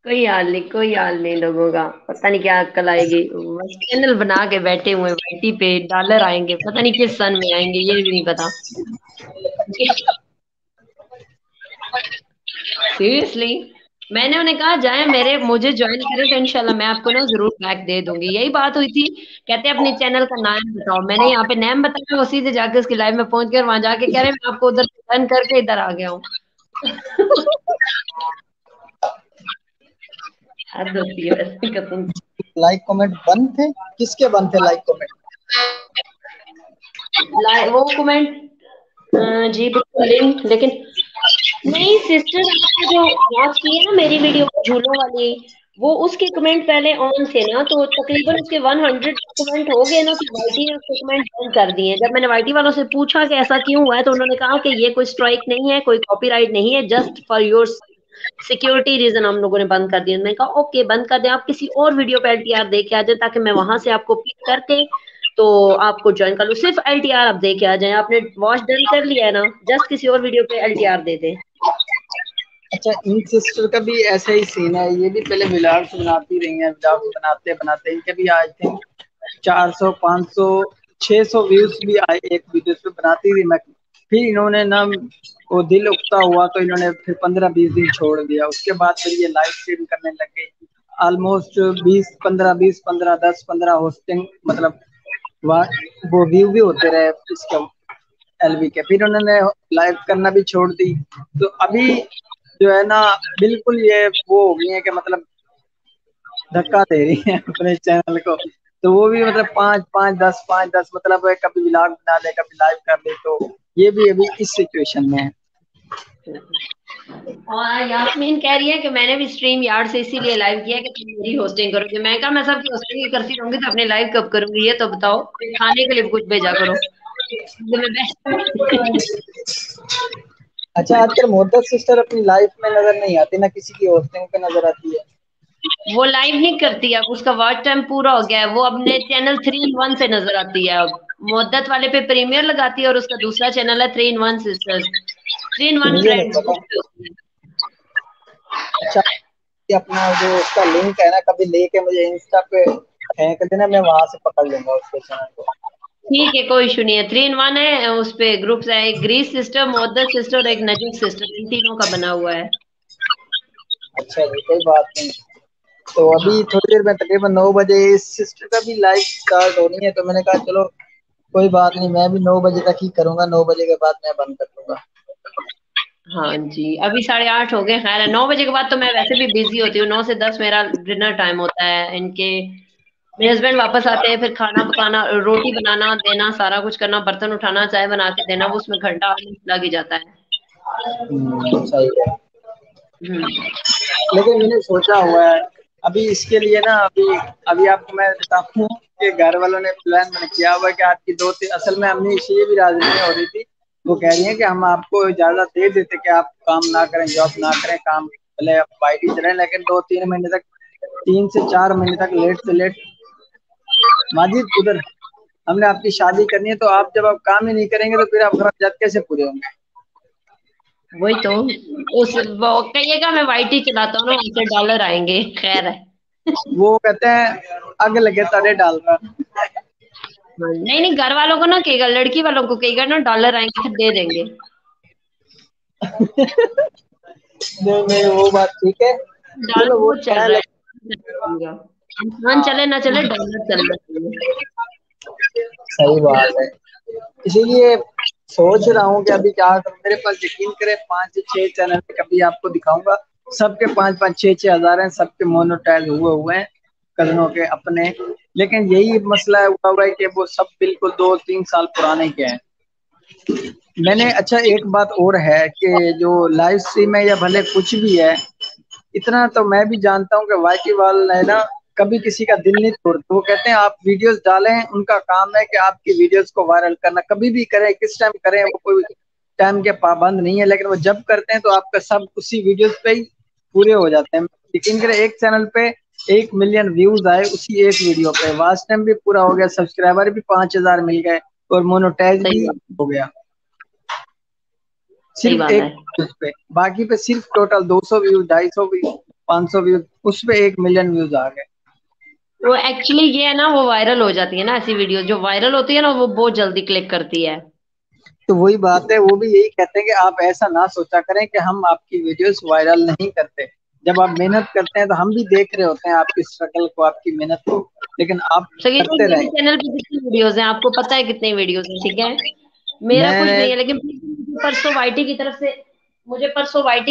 کوئی حال نہیں، کوئی حال نہیں. لوگوں کا پتہ نہیں کیا عقل آئے گی، بس چینل بنا کے بیٹھے ہوئے وائی ٹی پہ، ڈالر آئیں گے پتہ نہیں کس سن میں آئیں گے، یہ بھی نہیں پتا. سیریسلی میں نے انہیں کہا جائیں مجھے جوائن کریں تو انشاءاللہ میں آپ کو نا ضرور بیک دے دوں گی. یہی بات ہوئی تھی، کہتے ہیں اپنے چینل کا نام بتاؤ. میں نے یہاں پہ نیم بتایا، وہ سیدھے جا کے اس کی لائف میں پہنچ کر وہاں جا کے کہہ رہے ہیں میں آپ کو ادھر جوائن کر کے ادھر آ گیا ہوں. حد ہوتی ہے ویسے قسم. لائک کمنٹ بند تھے، کس کے بند تھے لائک کمنٹ؟ وہ کمنٹ جی بالکل لنک، لیکن نہیں سسٹر آپ نے جو واچ کی ہے نا میری ویڈیو جھولوں والی، وہ اس کے کمنٹ پہلے آن تھے نا، تو تقریباً اس کے 100 کمنٹ ہو گئے نا، تو وائی ٹی نے اس کے کمنٹ بند کر دیے. جب میں نے وائی ٹی والوں سے پوچھا کہ ایسا کیوں ہوا ہے، تو انہوں نے کہا کہ یہ کوئی اسٹرائک نہیں ہے، کوئی کاپی رائٹ نہیں ہے، just for your security reason ہم لوگوں نے بند کر دیا. میں نے کہا اوکے بند کر دیں، آپ کسی اور ویڈیو پہ ایل ٹی آر دے کے آ جائیں تاکہ میں وہاں سے آپ کو پک کر کے تو آپ کو جوائن کر لوں. صرف ایل ٹی آر آپ دے کے آ جائیں. آپ نے واچ ڈن کر لیا ہے نا، جسٹ کسی اور ویڈیو پہ ایل ٹی آر دے دیں. اچھا ان سسٹر کا بھی ایسا ہی سین ہے، یہ بھی پہلے ولاگس بناتی رہی ہیں، ولاگس بناتے بناتے ان کے بھی آئے تھے 400 500 600 ویوز بھی آئے ایک ویڈیو پہ بناتی تھی میں. پھر انہوں نے نا وہ دل اکتا ہوا تو انہوں نے پھر 15-20 دن چھوڑ دیا. اس کے بعد پھر یہ لائف اسٹریم کرنے لگ گئی. آلموسٹ 20-15 10-15 ہوسٹنگ مطلب وہ ویو بھی ہوتے رہے اس کے ایل بی کے. پھر انہوں نے لائف کرنا بھی چھوڑ دی. تو ابھی جو ہے نا بالکل یہ وہ ہو گئی ہے کہ مطلب دھکا دے رہی ہیں اپنے چینل کو. تو وہ بھی مطلب 5-5 10 مطلب کبھی ولاگ بنا لے کبھی لائو کر لے. تو یہ بھی ابھی اس سچویشن میں ہے. اور یاسمین کہہ رہی ہے کہ میں نے بھی اسٹریم یارڈ سے اسی لیے لائیو کیا کہ تم میری ہوسٹنگ کرو گے. میں کہا میں سب کی ہوسٹنگ ہی کرتی رہوں گی تو اپنے لائیو کب کروں گی یہ تو بتاؤ. کھانے کے لیے کچھ بھیجا کرو. اچھا آج کل محدت سسٹر اپنی لائف میں نظر نہیں آتی، نہ کسی کی ہوسٹنگ پہ نظر آتی ہے. وہ لائیو نہیں کرتی اب، اس کا واچ ٹائم پورا ہو گیا ہے. وہ اپنے چینل 3-in-1 سے نظر آتی ہے اب. مدت والے پہ پریمیئر لگاتی ہے اور اس کا دوسرا چینل ہے 3-in-1 سسٹرز، 3-in-1 مجھے نہیں فرینڈز. پتا. اچھا اپنا جو اس کا لنک ہے نا کبھی لے کے مجھے انسٹا پہ پھینک دینا، میں وہاں سے پکڑ لوں گا اس کے چینل کو. ٹھیک ہے کوئی ایشو نہیں ہے. 3-in-1 ہے، اس پہ گروپس ہے، ایک گریس سسٹر، مدت سسٹر اور ایک نجیب سسٹر، ان تینوں کا بنا ہوا ہے. اچھا جی کوئی بات نہیں. تو ابھی ہاں تھوڑی دیر میں تقریباً 9 بجے اس سسٹر کا بھی لائف اسٹارٹ ہونی ہے. تو میں نے کہا چلو کوئی بات نہیں، میں بھی 9 بجے تک ہی کروں گا. 9 بجے کے بعد میں بند کر دوں گا. ہاں جی ابھی 8:30 ہو گئے. خیر ہے 9 بجے کے بعد تو میں ویسے بھی بزی ہوتی ہوں. 9 سے 10 میرا ڈنر ٹائم ہوتا ہے. ان کے میرے ہسبینڈ واپس آتے ہیں، پھر کھانا پکانا، روٹی بنانا دینا، سارا کچھ کرنا، برتن اٹھانا، چائے بنا کے دینا، وہ اس میں گھنٹہ لگ ہی جاتا ہے. صحیح ہے. ہوں. لیکن میں نے سوچا ہوا ہے ابھی اس کے لیے نا ابھی آپ کو میں بتاتا ہوں کہ گھر والوں نے پلان کیا ہوا ہے کہ آپ کی اصل میں امی اس لیے بھی راضی نہیں ہو رہی تھی. وہ کہہ رہی ہیں کہ ہم آپ کو اجازت دے دیتے کہ آپ کام نہ کریں، جاب نہ کریں، کام پہلے بائی چلیں، لیکن 2-3 مہینے تک 3 سے 4 مہینے تک لیٹ سے لیٹ ماجد ادھر ہم نے آپ کی شادی کرنی ہے. تو آپ جب آپ کام ہی نہیں کریں گے تو پھر آپ اخراجات کیسے پورے ہوں گے. وہی تو اس کہیے گا میں وائی ٹی چلاتا ہوں نا، وہاں سے ڈالر آئیں گے. خیر ہے. وہ کہتے ہیں اگ لگے تڑے ڈال کر. نہیں نہیں گھر والوں کو نا کہے گا، لڑکی والوں کو کہے گا نا ڈالر آئیں گے دے دیں گے. نہیں نہیں وہ بات ٹھیک ہے. ڈالر چلو وہ بہت چل رہا ہے. انسان چلے نہ چلے ڈالر چلنا چاہیے. صحیح بات ہے. اسی لیے سوچ رہا ہوں کہ ابھی کیا میرے پاس یقین کرے 5-6 چینل کبھی آپ کو دکھاؤں گا. سب کے 5-5 6 6 ہزار ہیں، سب کے مونوٹائز ہوئے ہیں کزنوں کے اپنے. لیکن یہی مسئلہ ہوا ہے کہ وہ سب بالکل 2-3 سال پرانے کے ہیں. میں نے اچھا ایک بات اور ہے کہ جو لائف اسٹریم ہے یا بھلے کچھ بھی ہے، اتنا تو میں بھی جانتا ہوں کہ وائی ٹی وال ہے نا کبھی کسی کا دل نہیں توڑتے. وہ کہتے ہیں آپ ویڈیوز ڈالیں، ان کا کام ہے کہ آپ کی ویڈیوز کو وائرل کرنا. کبھی بھی کریں، کس ٹائم کریں، وہ کوئی ٹائم کے پابند نہیں ہے. لیکن وہ جب کرتے ہیں تو آپ کا سب اسی ویڈیوز پہ ہی پورے ہو جاتے ہیں. یقین کریں ایک چینل پہ 1 ملین ویوز آئے اسی ایک ویڈیو پہ، واچ ٹائم بھی پورا ہو گیا، سبسکرائبر بھی 5,000 مل گئے اور مونوٹائز صحیح بھی بات ہو گیا. صحیح صرف بات ایک ہے. پہ باقی پہ صرف ٹوٹل 200 ویوز 250 ویوز 500 ویوز اس پہ 1 ملین ویوز آ گئے. وہ ایکچولی یہ ہے نا وہ وائرل ہو جاتی ہے نا ایسی ویڈیو، جو وائرل ہوتی ہے نا وہ بہت جلدی کلک کرتی ہے. تو وہی بات ہے، وہ بھی یہی کہتے ہیں کہ آپ ایسا نہ سوچا کریں کہ ہم آپ کی ویڈیوز وائرل نہیں کرتے. جب آپ محنت کرتے ہیں تو ہم بھی دیکھ رہے ہوتے ہیں آپ کی اسٹرگل کو، آپ کی محنت کو، لیکن آپ سگی کرتے میرے رہیں. چینل پہ کتنی ویڈیوز ہیں آپ کو پتا ہے کتنی ویڈیوز ہیں، ٹھیک ہے. میرا میں کچھ نے نہیں ہے، لیکن پرسوں وائی ٹی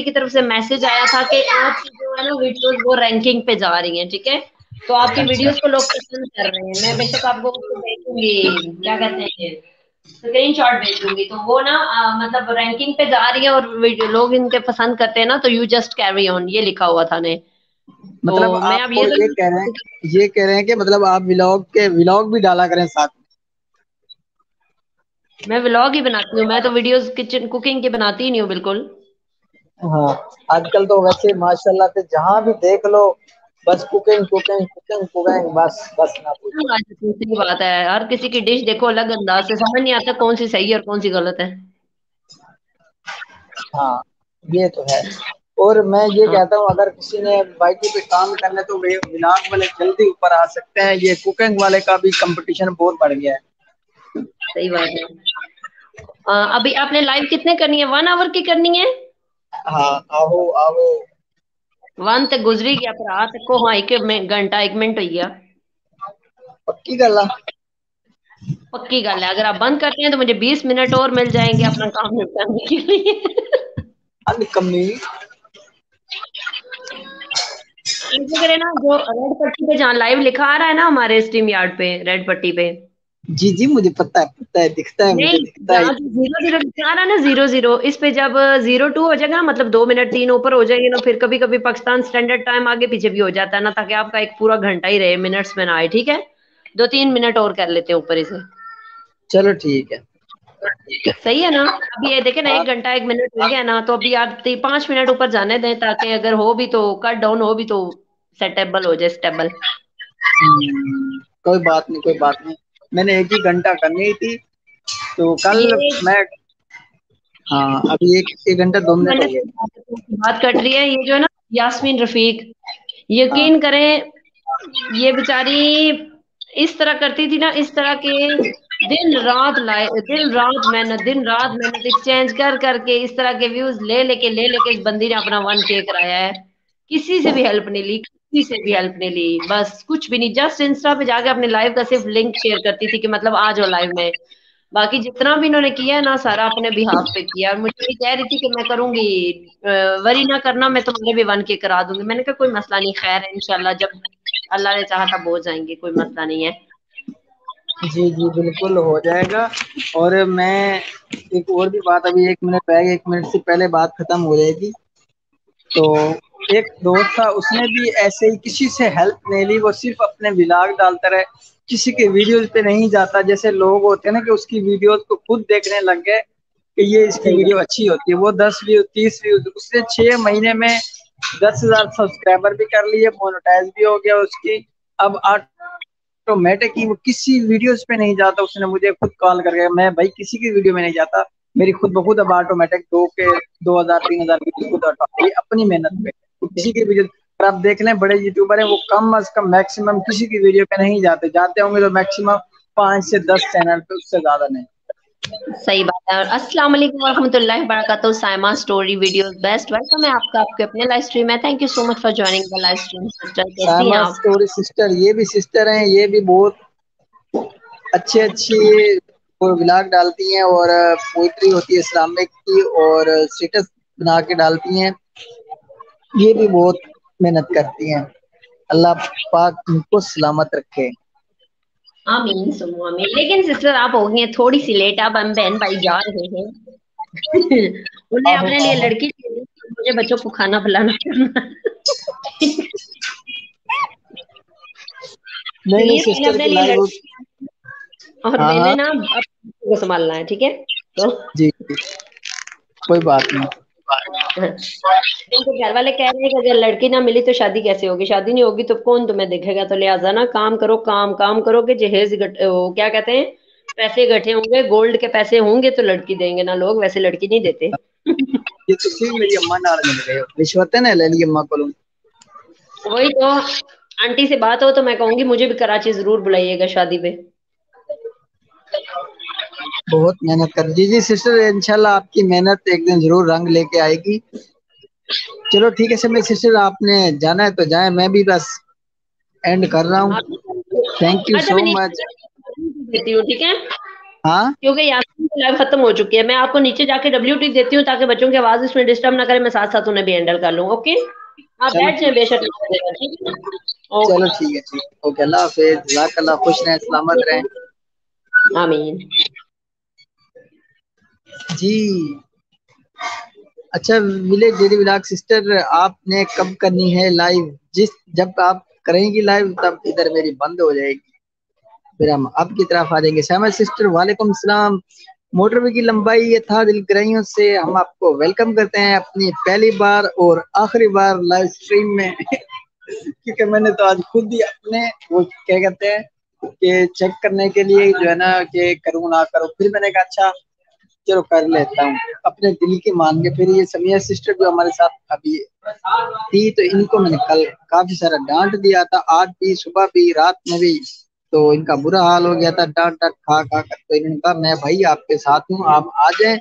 کی طرف سے میسج آیا تھا کہ آپ کی جو ہے نا ویڈیوز وہ رینکنگ پہ جا رہی ہیں، ٹھیک ہے. تو آپ کی اچھا ویڈیوز کو لوگ پسند کر رہے ہیں. میں بے شک آپ کو بھیجوں گی، کیا کہتے ہیں اسکرین شاٹ بھیج دوں گی. تو وہ نا مطلب رینکنگ پہ جا رہی ہے اور لوگ ان کے پسند کرتے ہیں نا، تو یو جسٹ کیری آن یہ لکھا ہوا تھا نے. مطلب تو میں آپ اب کو یہ کہہ رہے ہیں کہ مطلب آپ ولاگ بھی ڈالا کریں ساتھ میں. میں ولاگ ہی بناتی ہوں، میں تو ویڈیوز کچن کوکنگ کی بناتی ہی نہیں ہوں بالکل. ہاں آج کل تو ویسے ماشاء اللہ سے جہاں بھی دیکھ لو بس کوکنگ کوکنگ کوکنگ کوکنگ بس نہ پوچھو. صحیح بات ہے، ہر کسی کی ڈش دیکھو الگ انداز سے، سمجھ نہیں آتا کون سی صحیح ہے اور کون سی غلط ہے. ہاں یہ تو ہے. اور میں یہ ہاں کہتا ہوں اگر کسی نے بائیکی پہ کام کرنا تو ولاگ والے جلدی اوپر آ سکتے ہیں. یہ کوکنگ والے کا بھی کمپٹیشن بہت بڑھ گیا ہے. صحیح بات ہے. ابھی آپ نے لائیو کتنے کرنی ہے؟ 1 آور کی کرنی ہے؟ ہاں آو آو. 1 تے گزری گیا پر آ تکو ہاں 1 گھنٹہ 1 منٹ ہوئی گیا. پکی گل آ. پکی گل ہے، اگر آپ بند کرتے ہیں تو مجھے 20 منٹ اور مل جائیں گے اپنا کام نپٹانے کے لیے. ال کمی. کرے نا جو ریڈ پٹی پہ جہاں لائیو لکھا آ رہا ہے نا ہمارے اسٹریم یارڈ پہ ریڈ پٹی پہ. جی جی مجھے پتا ہے دکھتا ہے مجھے نہیں دکھتا ہے. جہاں 0 0 لکھا رہا ہے نا 0 0 اس پہ جب 0 2 ہو جائے گا مطلب 2 منٹ 3 اوپر ہو جائے گی نا پھر کبھی کبھی پاکستان اسٹینڈرڈ ٹائم آگے پیچھے بھی ہو جاتا ہے نا، تاکہ آپ کا ایک پورا گھنٹہ ہی رہے منٹس میں نہ آئے. ٹھیک ہے 2 3 منٹ اور کر لیتے ہیں اوپر اسے. چلو ٹھیک ہے. صحیح ہے نا. ابھی یہ دیکھیں نا ہاں 1 گھنٹہ 1 منٹ ہو گیا نا، تو ابھی آپ 5 منٹ اوپر جانے دیں تاکہ اگر ہو بھی تو کٹ ڈاؤن ہو بھی تو سیٹیبل ہو جائے اسٹیبل. کوئی بات نہیں کوئی بات نہیں. میں نے 1 ہی گھنٹہ کرنی تھی تو کل یہ میں ہاں ابھی 1 گھنٹہ 2 منٹ ہو گئے. بات کٹ رہی ہے یہ جو ہے نا یاسمین رفیق، ہاں یقین کریں یہ بیچاری اس طرح کرتی تھی نا، اس طرح کے دن رات محنت ایکسچینج کر کر کے اس طرح کے ویوز لے کے اس بندی نے اپنا 1K کرایا ہے. کسی سے بھی ہیلپ نہیں لی، کسی سے بھی ہیلپ نہیں لی، بس کچھ بھی نہیں. جسٹ انسٹا پہ جا کے اپنے لائو کا صرف لنک شیئر کرتی تھی کہ مطلب آ جاؤ لائیو میں. باقی جتنا بھی انہوں نے کیا نا سارا اپنے بہاف پہ کیا. اور مجھے یہ کہہ رہی تھی کہ میں کروں گی، وری نہ کرنا میں تمہارے بھی 1K کرا دوں گی. میں نے کہا کوئی مسئلہ نہیں، خیر ہے انشاءاللہ جب اللہ نے چاہا تب ہو جائیں گے، کوئی مسئلہ نہیں ہے. جی جی بالکل ہو جائے گا. اور میں ایک اور بھی بات ابھی 1 منٹ رہ گا، 1 منٹ سے پہلے بات ختم ہو جائے گی. تو ایک دوست تھا اس نے بھی ایسے ہی کسی سے ہیلپ نہیں لی، وہ صرف اپنے ولاگ ڈالتا رہے، کسی کے ویڈیوز پہ نہیں جاتا. جیسے لوگ ہوتے ہیں نا کہ اس کی ویڈیوز کو خود دیکھنے لگ گئے کہ یہ اس کی صحیح ویڈیو اچھی ہوتی ہے. وہ 10 ویوز 30 ویوز اس نے 6 مہینے میں 10,000 سبسکرائبر بھی کر لیے، مونوٹائز بھی ہو گیا اس کی. اب آٹومیٹک وہ کسی ویڈیوز پہ نہیں جاتا. اس نے مجھے خود کال کر کے میں بھائی کسی کی ویڈیو میں نہیں جاتا، میری خود بخود اب آٹومیٹک 2,000 3,000 خود اپنی محنت پہ ہے. کسی کی ویڈیو. آپ دیکھ لیں بڑے یوٹیوبر ہیں وہ کم از کم میکسیمم کسی کی ویڈیو پہ نہیں جاتے ہوں گے تو میکسیمم 5 سے 10 چینل پہ، اس سے زیادہ نہیں. صحیح بات ہے. اور السلام علیکم ورحمۃ اللہ وبرکاتہ. Saima story videos best welcome ہے آپ کا آپ کے اپنے لائف اسٹریم میں. Thank you so much for joining the life stream. Sister کیسی ہیں سائمہ آپ؟ اسٹوری سسٹر یہ بھی سسٹر ہیں، یہ بھی بہت اچھی ولاگ ڈالتی ہیں اور پوئٹری ہوتی ہے اسلامک کی اور اسٹیٹس بنا کے ڈالتی ہیں. یہ بھی بہت محنت کرتی ہیں. اللہ پاک ان کو سلامت رکھے. آمین سمو آمین. لیکن سسٹر آپ ہو گئی ہیں تھوڑی سی لیٹ، اب ہم بہن بھائی جا رہے ہیں. انہیں آہو اپنے لیے آہو لڑکی چاہیے، مجھے بچوں کو کھانا پلانا کرنا. نہیں نہیں سنیے میں نے سسٹر اپنے کی لیے لائف اور ہاں میں ہاں نے نا کو سنبھالنا ہے. ٹھیک ہے تو جی جی کوئی بات نہیں. ان کے گھر والے کہہ رہے ہیں کہ اگر لڑکی نہ ملی تو شادی کیسے ہوگی، شادی نہیں ہوگی تو کون تمہیں دیکھے گا. تو لہٰذا نا کام کرو، کام کرو گے جہیز کیا کہتے ہیں پیسے گٹھے ہوں گے، گولڈ کے پیسے ہوں گے تو لڑکی دیں گے نا لوگ، ویسے لڑکی نہیں دیتے. یہ تو میری اما نال مل گئے رشوت ہے نا لے لی اما کو. وہی تو آنٹی سے بات ہو تو میں کہوں گی مجھے بھی کراچی ضرور بلائیے گا شادی پہ. بہت محنت کر جی جی سسٹر انشاء اللہ آپ کی محنت ایک دن ضرور رنگ لے کے آئے گی. چلو ٹھیک ہے سر سسٹر آپ نے جانا ہے تو جائیں، میں بھی بس اینڈ کر رہا ہوں. تھینک یو اچھا سو میں مچ. دیتی ہوں ٹھیک ہے ہاں کیونکہ لائف ختم ہو چکی ہے. میں آپ کو نیچے جا کے WT دیتی ہوں تاکہ بچوں کی آواز اس میں ڈسٹرب نہ کرے، میں ساتھ ساتھ انہیں بھی ہینڈل کر لوں. اوکے آپ چلو بیٹھ جائیں ٹھیک بے ہے شک. اوکے چلو ٹھیک ہے اوکے اللہ حافظ. جزاک اللہ خوش رہیں سلامت رہیں. آمین. جی اچھا ولیج ڈیلی ولاگ سسٹر آپ نے کب کرنی ہے لائیو؟ جب آپ کریں گی لائیو تب ادھر میری بند ہو جائے گی، پھر ہم آپ کی طرف آ جائیں گے۔ سیما سسٹر وعلیکم السلام، موٹر وے کی لمبائی یہ تھا دل گرائیوں سے ہم آپ کو ویلکم کرتے ہیں اپنی پہلی بار اور آخری بار لائیو اسٹریم میں کیونکہ میں نے تو آج خود ہی اپنے وہ کیا کہتے ہیں کہ چیک کرنے کے لیے جو ہے نا کہ کروں نہ کروں، پھر میں نے کہا اچھا چلو کر لیتا ہوں اپنے دل کی مان کے۔ پھر یہ سمیہ سسٹر جو ہمارے ساتھ ابھی تھی تو ان کو میں نے کل کافی سارا ڈانٹ دیا تھا، آج بھی صبح بھی رات میں بھی، تو ان کا برا حال ہو گیا تھا ڈانٹ ڈانٹ کھا کھا کر۔ تو انہوں نے کہا میں بھائی آپ کے ساتھ ہوں، آپ آ جائیں،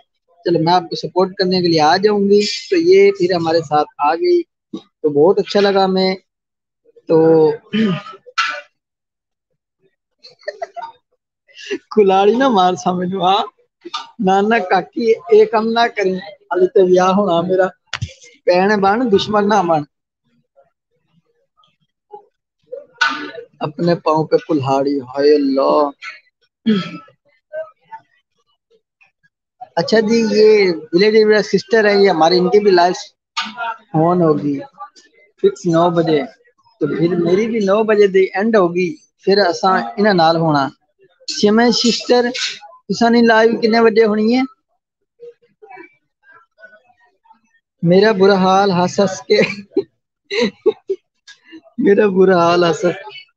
چلو میں آپ کو سپورٹ کرنے کے لیے آ جاؤں گی۔ تو یہ پھر ہمارے ساتھ آ گئی تو بہت اچھا لگا میں تو کلاڑی نہ مار سمجھ ہاں نانا کاکی ایک کم نہ کریں ابھی تو بیاہ ہونا میرا، بہن بن دشمن نہ بن، اپنے پاؤں پہ کلہاڑی ہائے اللہ۔ اچھا جی یہ ولیج سسٹر ہے یہ ہماری، ان کی بھی لائف آن ہوگی فکس 9 بجے، تو پھر میری بھی 9 بجے دی اینڈ ہوگی، پھر اساں انہاں نال ہونا۔ سیما سسٹر تسانی لائیو کنے بجے ہونی ہے؟ میرا برا حال ہنس ہنس کے میرا برا حال ہنس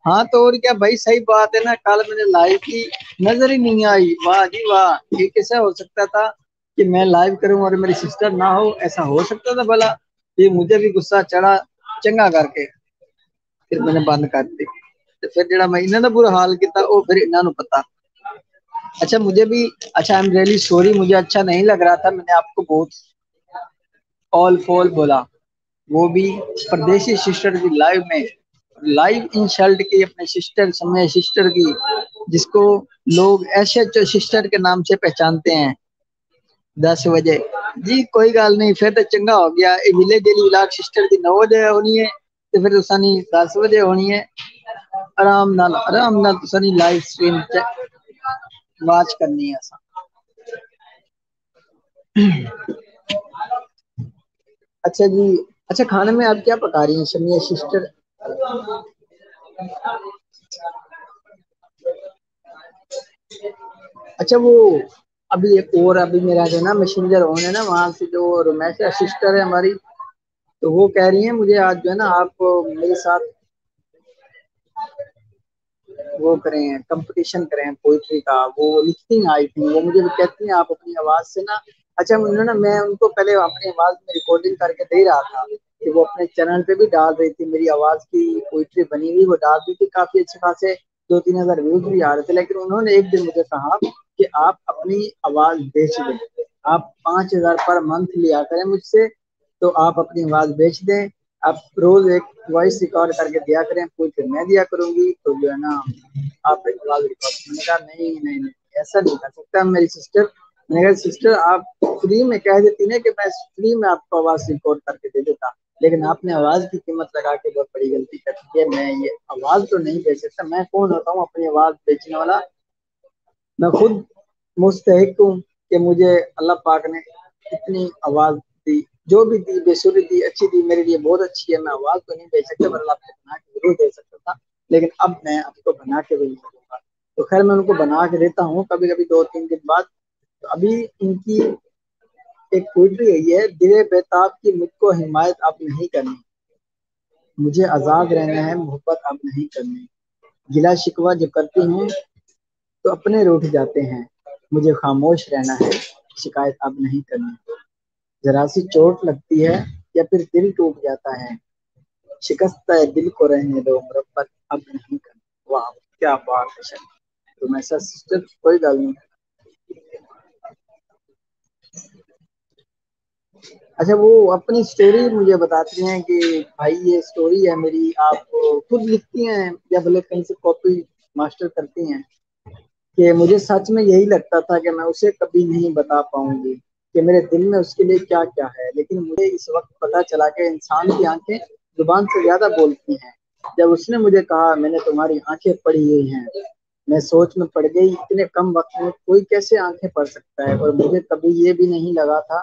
ہاں تو اور کیا بھائی، صحیح بات ہے نا، کل میں نے لائیو کی نظر ہی نہیں آئی، واہ جی واہ، یہ کیسا ہو سکتا تھا کہ میں لائیو کروں اور میری سسٹر نہ ہو؟ ایسا ہو سکتا تھا بھلا؟ یہ مجھے بھی غصہ چڑھا چنگا کر کے، پھر میں نے بند کر دی، تو پھر جڑا میں انہاں دا برا حال کیتا وہ پھر انہاں نو پتا۔ اچھا مجھے بھی اچھا ایم ریئلی سوری، مجھے اچھا نہیں لگ رہا تھا، میں نے آپ کو بہت آل فول بولا، وہ بھی پردیسی سسٹر کی لائیو میں، لائیو انسلٹ کی اپنے سسٹر سمیہ سسٹر کی، جس کو لوگ ایسے سسٹر کے نام سے پہچانتے ہیں۔ 10 بجے جی کوئی گل نہیں، پھر تو چنگا ہو گیا، ولیج ڈیلی ولاگ سسٹر کی 9 بجے ہونی ہے تو پھر تسانی 10 بجے ہونی ہے، آرام نال تسانی لائیو سٹریم واچ کرنی ہے اساں۔ اچھا جی اچھا کھانے میں آپ کیا پکا رہی ہیں سمیہ سسٹر؟ اچھا وہ ابھی ایک اور ابھی میرا جو ہے نا میسنجر آن ہے نا وہاں سے جو رومیشا سسٹر ہے ہماری، تو وہ کہہ رہی ہیں مجھے آج جو ہے نا آپ میرے ساتھ وہ کریں کمپٹیشن کریں پوئٹری کا، وہ لکھتی ہیں آئی تھی، وہ مجھے کہتی ہیں آپ اپنی آواز سے نا، اچھا انہوں نے میں ان کو پہلے اپنی آواز میں ریکارڈنگ کر کے دے رہا تھا کہ وہ اپنے چینل پہ بھی ڈال رہی تھی، میری آواز کی پوئٹری بنی ہوئی وہ ڈال دی تھی، کافی اچھے خاصے 2-3 ہزار ویوز بھی آ رہے تھے، لیکن انہوں نے ایک دن مجھے کہا کہ آپ اپنی آواز بیچ دیں، آپ 5,000 پر منتھ لیا کریں مجھ سے، تو آپ اپنی آواز بیچ دیں، آپ روز ایک وائس ریکارڈ کر کے دیا کریں، پوچھ میں دیا کروں گی، تو جو ہے نا آپ ایک آواز ریکارڈ۔ میں نے کہا نہیں ایسا نہیں کر سکتا میری سسٹر، میں نے کہا سسٹر آپ فری میں کہہ دیتی نا کہ میں فری میں آپ کو آواز ریکارڈ کر کے دے دیتا، لیکن آپ نے آواز کی قیمت لگا کے بہت بڑی غلطی کر دی ہے، میں یہ آواز تو نہیں بیچ سکتا، میں کون ہوتا ہوں اپنی آواز بیچنے والا؟ میں خود مستحق ہوں کہ مجھے اللہ پاک نے اتنی آواز دی، جو بھی دی بے سری دی اچھی دی، میرے لیے بہت اچھی ہے، میں آواز تو نہیں بیچ سکتا پر اللہ کو بنا کے ضرور دے سکتا تھا، لیکن اب میں آپ کو بنا کے بھی نہیں دوں گا، تو خیر میں ان کو بنا کے دیتا ہوں کبھی کبھی 2-3 دن بعد۔ تو ابھی ان کی ایک پوئٹری ہے، دل بیتاب کی مجھ کو حمایت اب نہیں کرنی، مجھے آزاد رہنا ہے محبت اب نہیں کرنی، گلا شکوہ جو کرتی ہوں تو اپنے روٹھ جاتے ہیں، مجھے خاموش رہنا ہے شکایت اب نہیں کرنی، ذرا سی چوٹ لگتی ہے یا پھر دل ٹوٹ جاتا ہے، شکستہ دل کو رہنے دو مربت اب نہیں کرنی۔ واہ کیا بات ہے سر، تو میں سسٹر کوئی گل نہیں۔ اچھا وہ اپنی سٹوری مجھے بتاتی ہیں کہ بھائی یہ سٹوری ہے میری، آپ خود لکھتی ہیں یا بھلے کہیں سے کاپی ماسٹر کرتی ہیں؟ کہ مجھے سچ میں یہی لگتا تھا کہ میں اسے کبھی نہیں بتا پاؤں گی کہ میرے دل میں اس کے لیے کیا کیا ہے، لیکن مجھے اس وقت پتا چلا کہ انسان کی آنکھیں زبان سے زیادہ بولتی ہیں، جب اس نے مجھے کہا میں نے تمہاری آنکھیں پڑھی ہوئی ہیں، میں سوچ میں پڑ گئی اتنے کم وقت میں کوئی کیسے آنکھیں پڑھ سکتا ہے، اور مجھے کبھی یہ بھی نہیں لگا تھا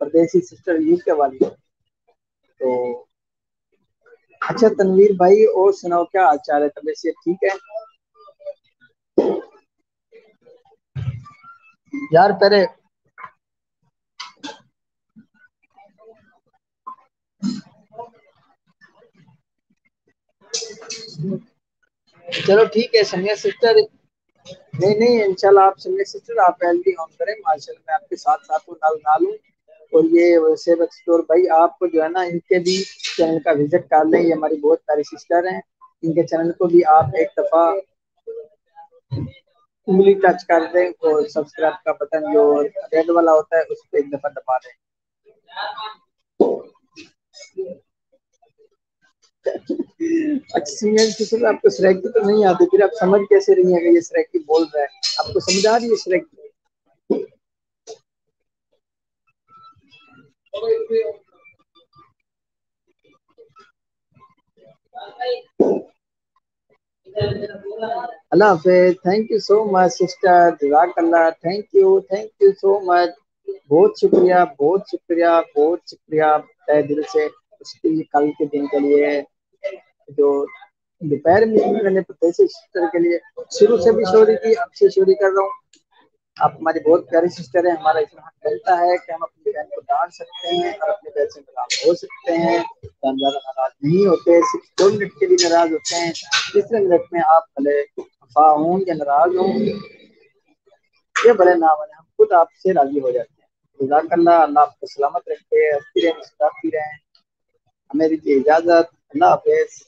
پردیسی سسٹر UK والی. تو اچھا تنویر بھائی اور سناؤ کیا حال چال ہے, طبیعت سے ٹھیک ہے یار؟ پہلے چلو ٹھیک ہے سمیہ سسٹر, نہیں انشاءاللہ آپ سمیہ سسٹر آپ ہیلدی آن کریں, ماشاءاللہ میں آپ کے ساتھ ساتھ ہوں, نال ہوں. اور یہ ویسے بکسٹور بھائی آپ کو جو ہے نا ان کے بھی چینل کا وزٹ کر لیں, یہ ہماری بہت ساری سسٹر ہیں, ان کے چینل کو بھی آپ ایک دفعہ انگلی ٹچ کر دیں اور سبسکرائب کا بٹن جو ریڈ والا ہوتا ہے اس پہ ایک دفعہ دبا دیں. اچھا آپ کو سریکی تو نہیں آتی, پھر آپ سمجھ کیسے رہی ہیں کہ یہ سریکی بول رہا ہے, آپ کو سمجھا رہی ہے سریکی؟ اللہ حافظ. Thank you so much sister, جزاک اللہ, تھینک یو سو مچ. بہت شکریہ بہت شکریہ بہت شکریہ تہ دل سے اس کے لیے, کل کے دن کے لیے جو دوپہر میں نے سسٹر کے لیے شروع سے بھی چوری کی, اب سے چوری کر رہا ہوں. آپ ہماری بہت پیاری سسٹر ہیں, ہمارا اتنا حق بنتا ہے کہ ہم اپنی بہن کو ڈانٹ سکتے ہیں اور اپنے بہن سے ناراض ہو سکتے ہیں, زیادہ ناراض نہیں ہوتے, صرف 2 منٹ کے لیے ناراض ہوتے ہیں. تیسرے منٹ میں آپ بھلے خفا ہوں یا ناراض ہوں یہ بڑے نہ بنے, ہم خود آپ سے راضی ہو جاتے ہیں. جزاک اللہ, اللہ آپ کو سلامت رکھے, ہنستی رہیں مسکراتی رہیں. ہمیں دیجیے اجازت, اللہ حافظ.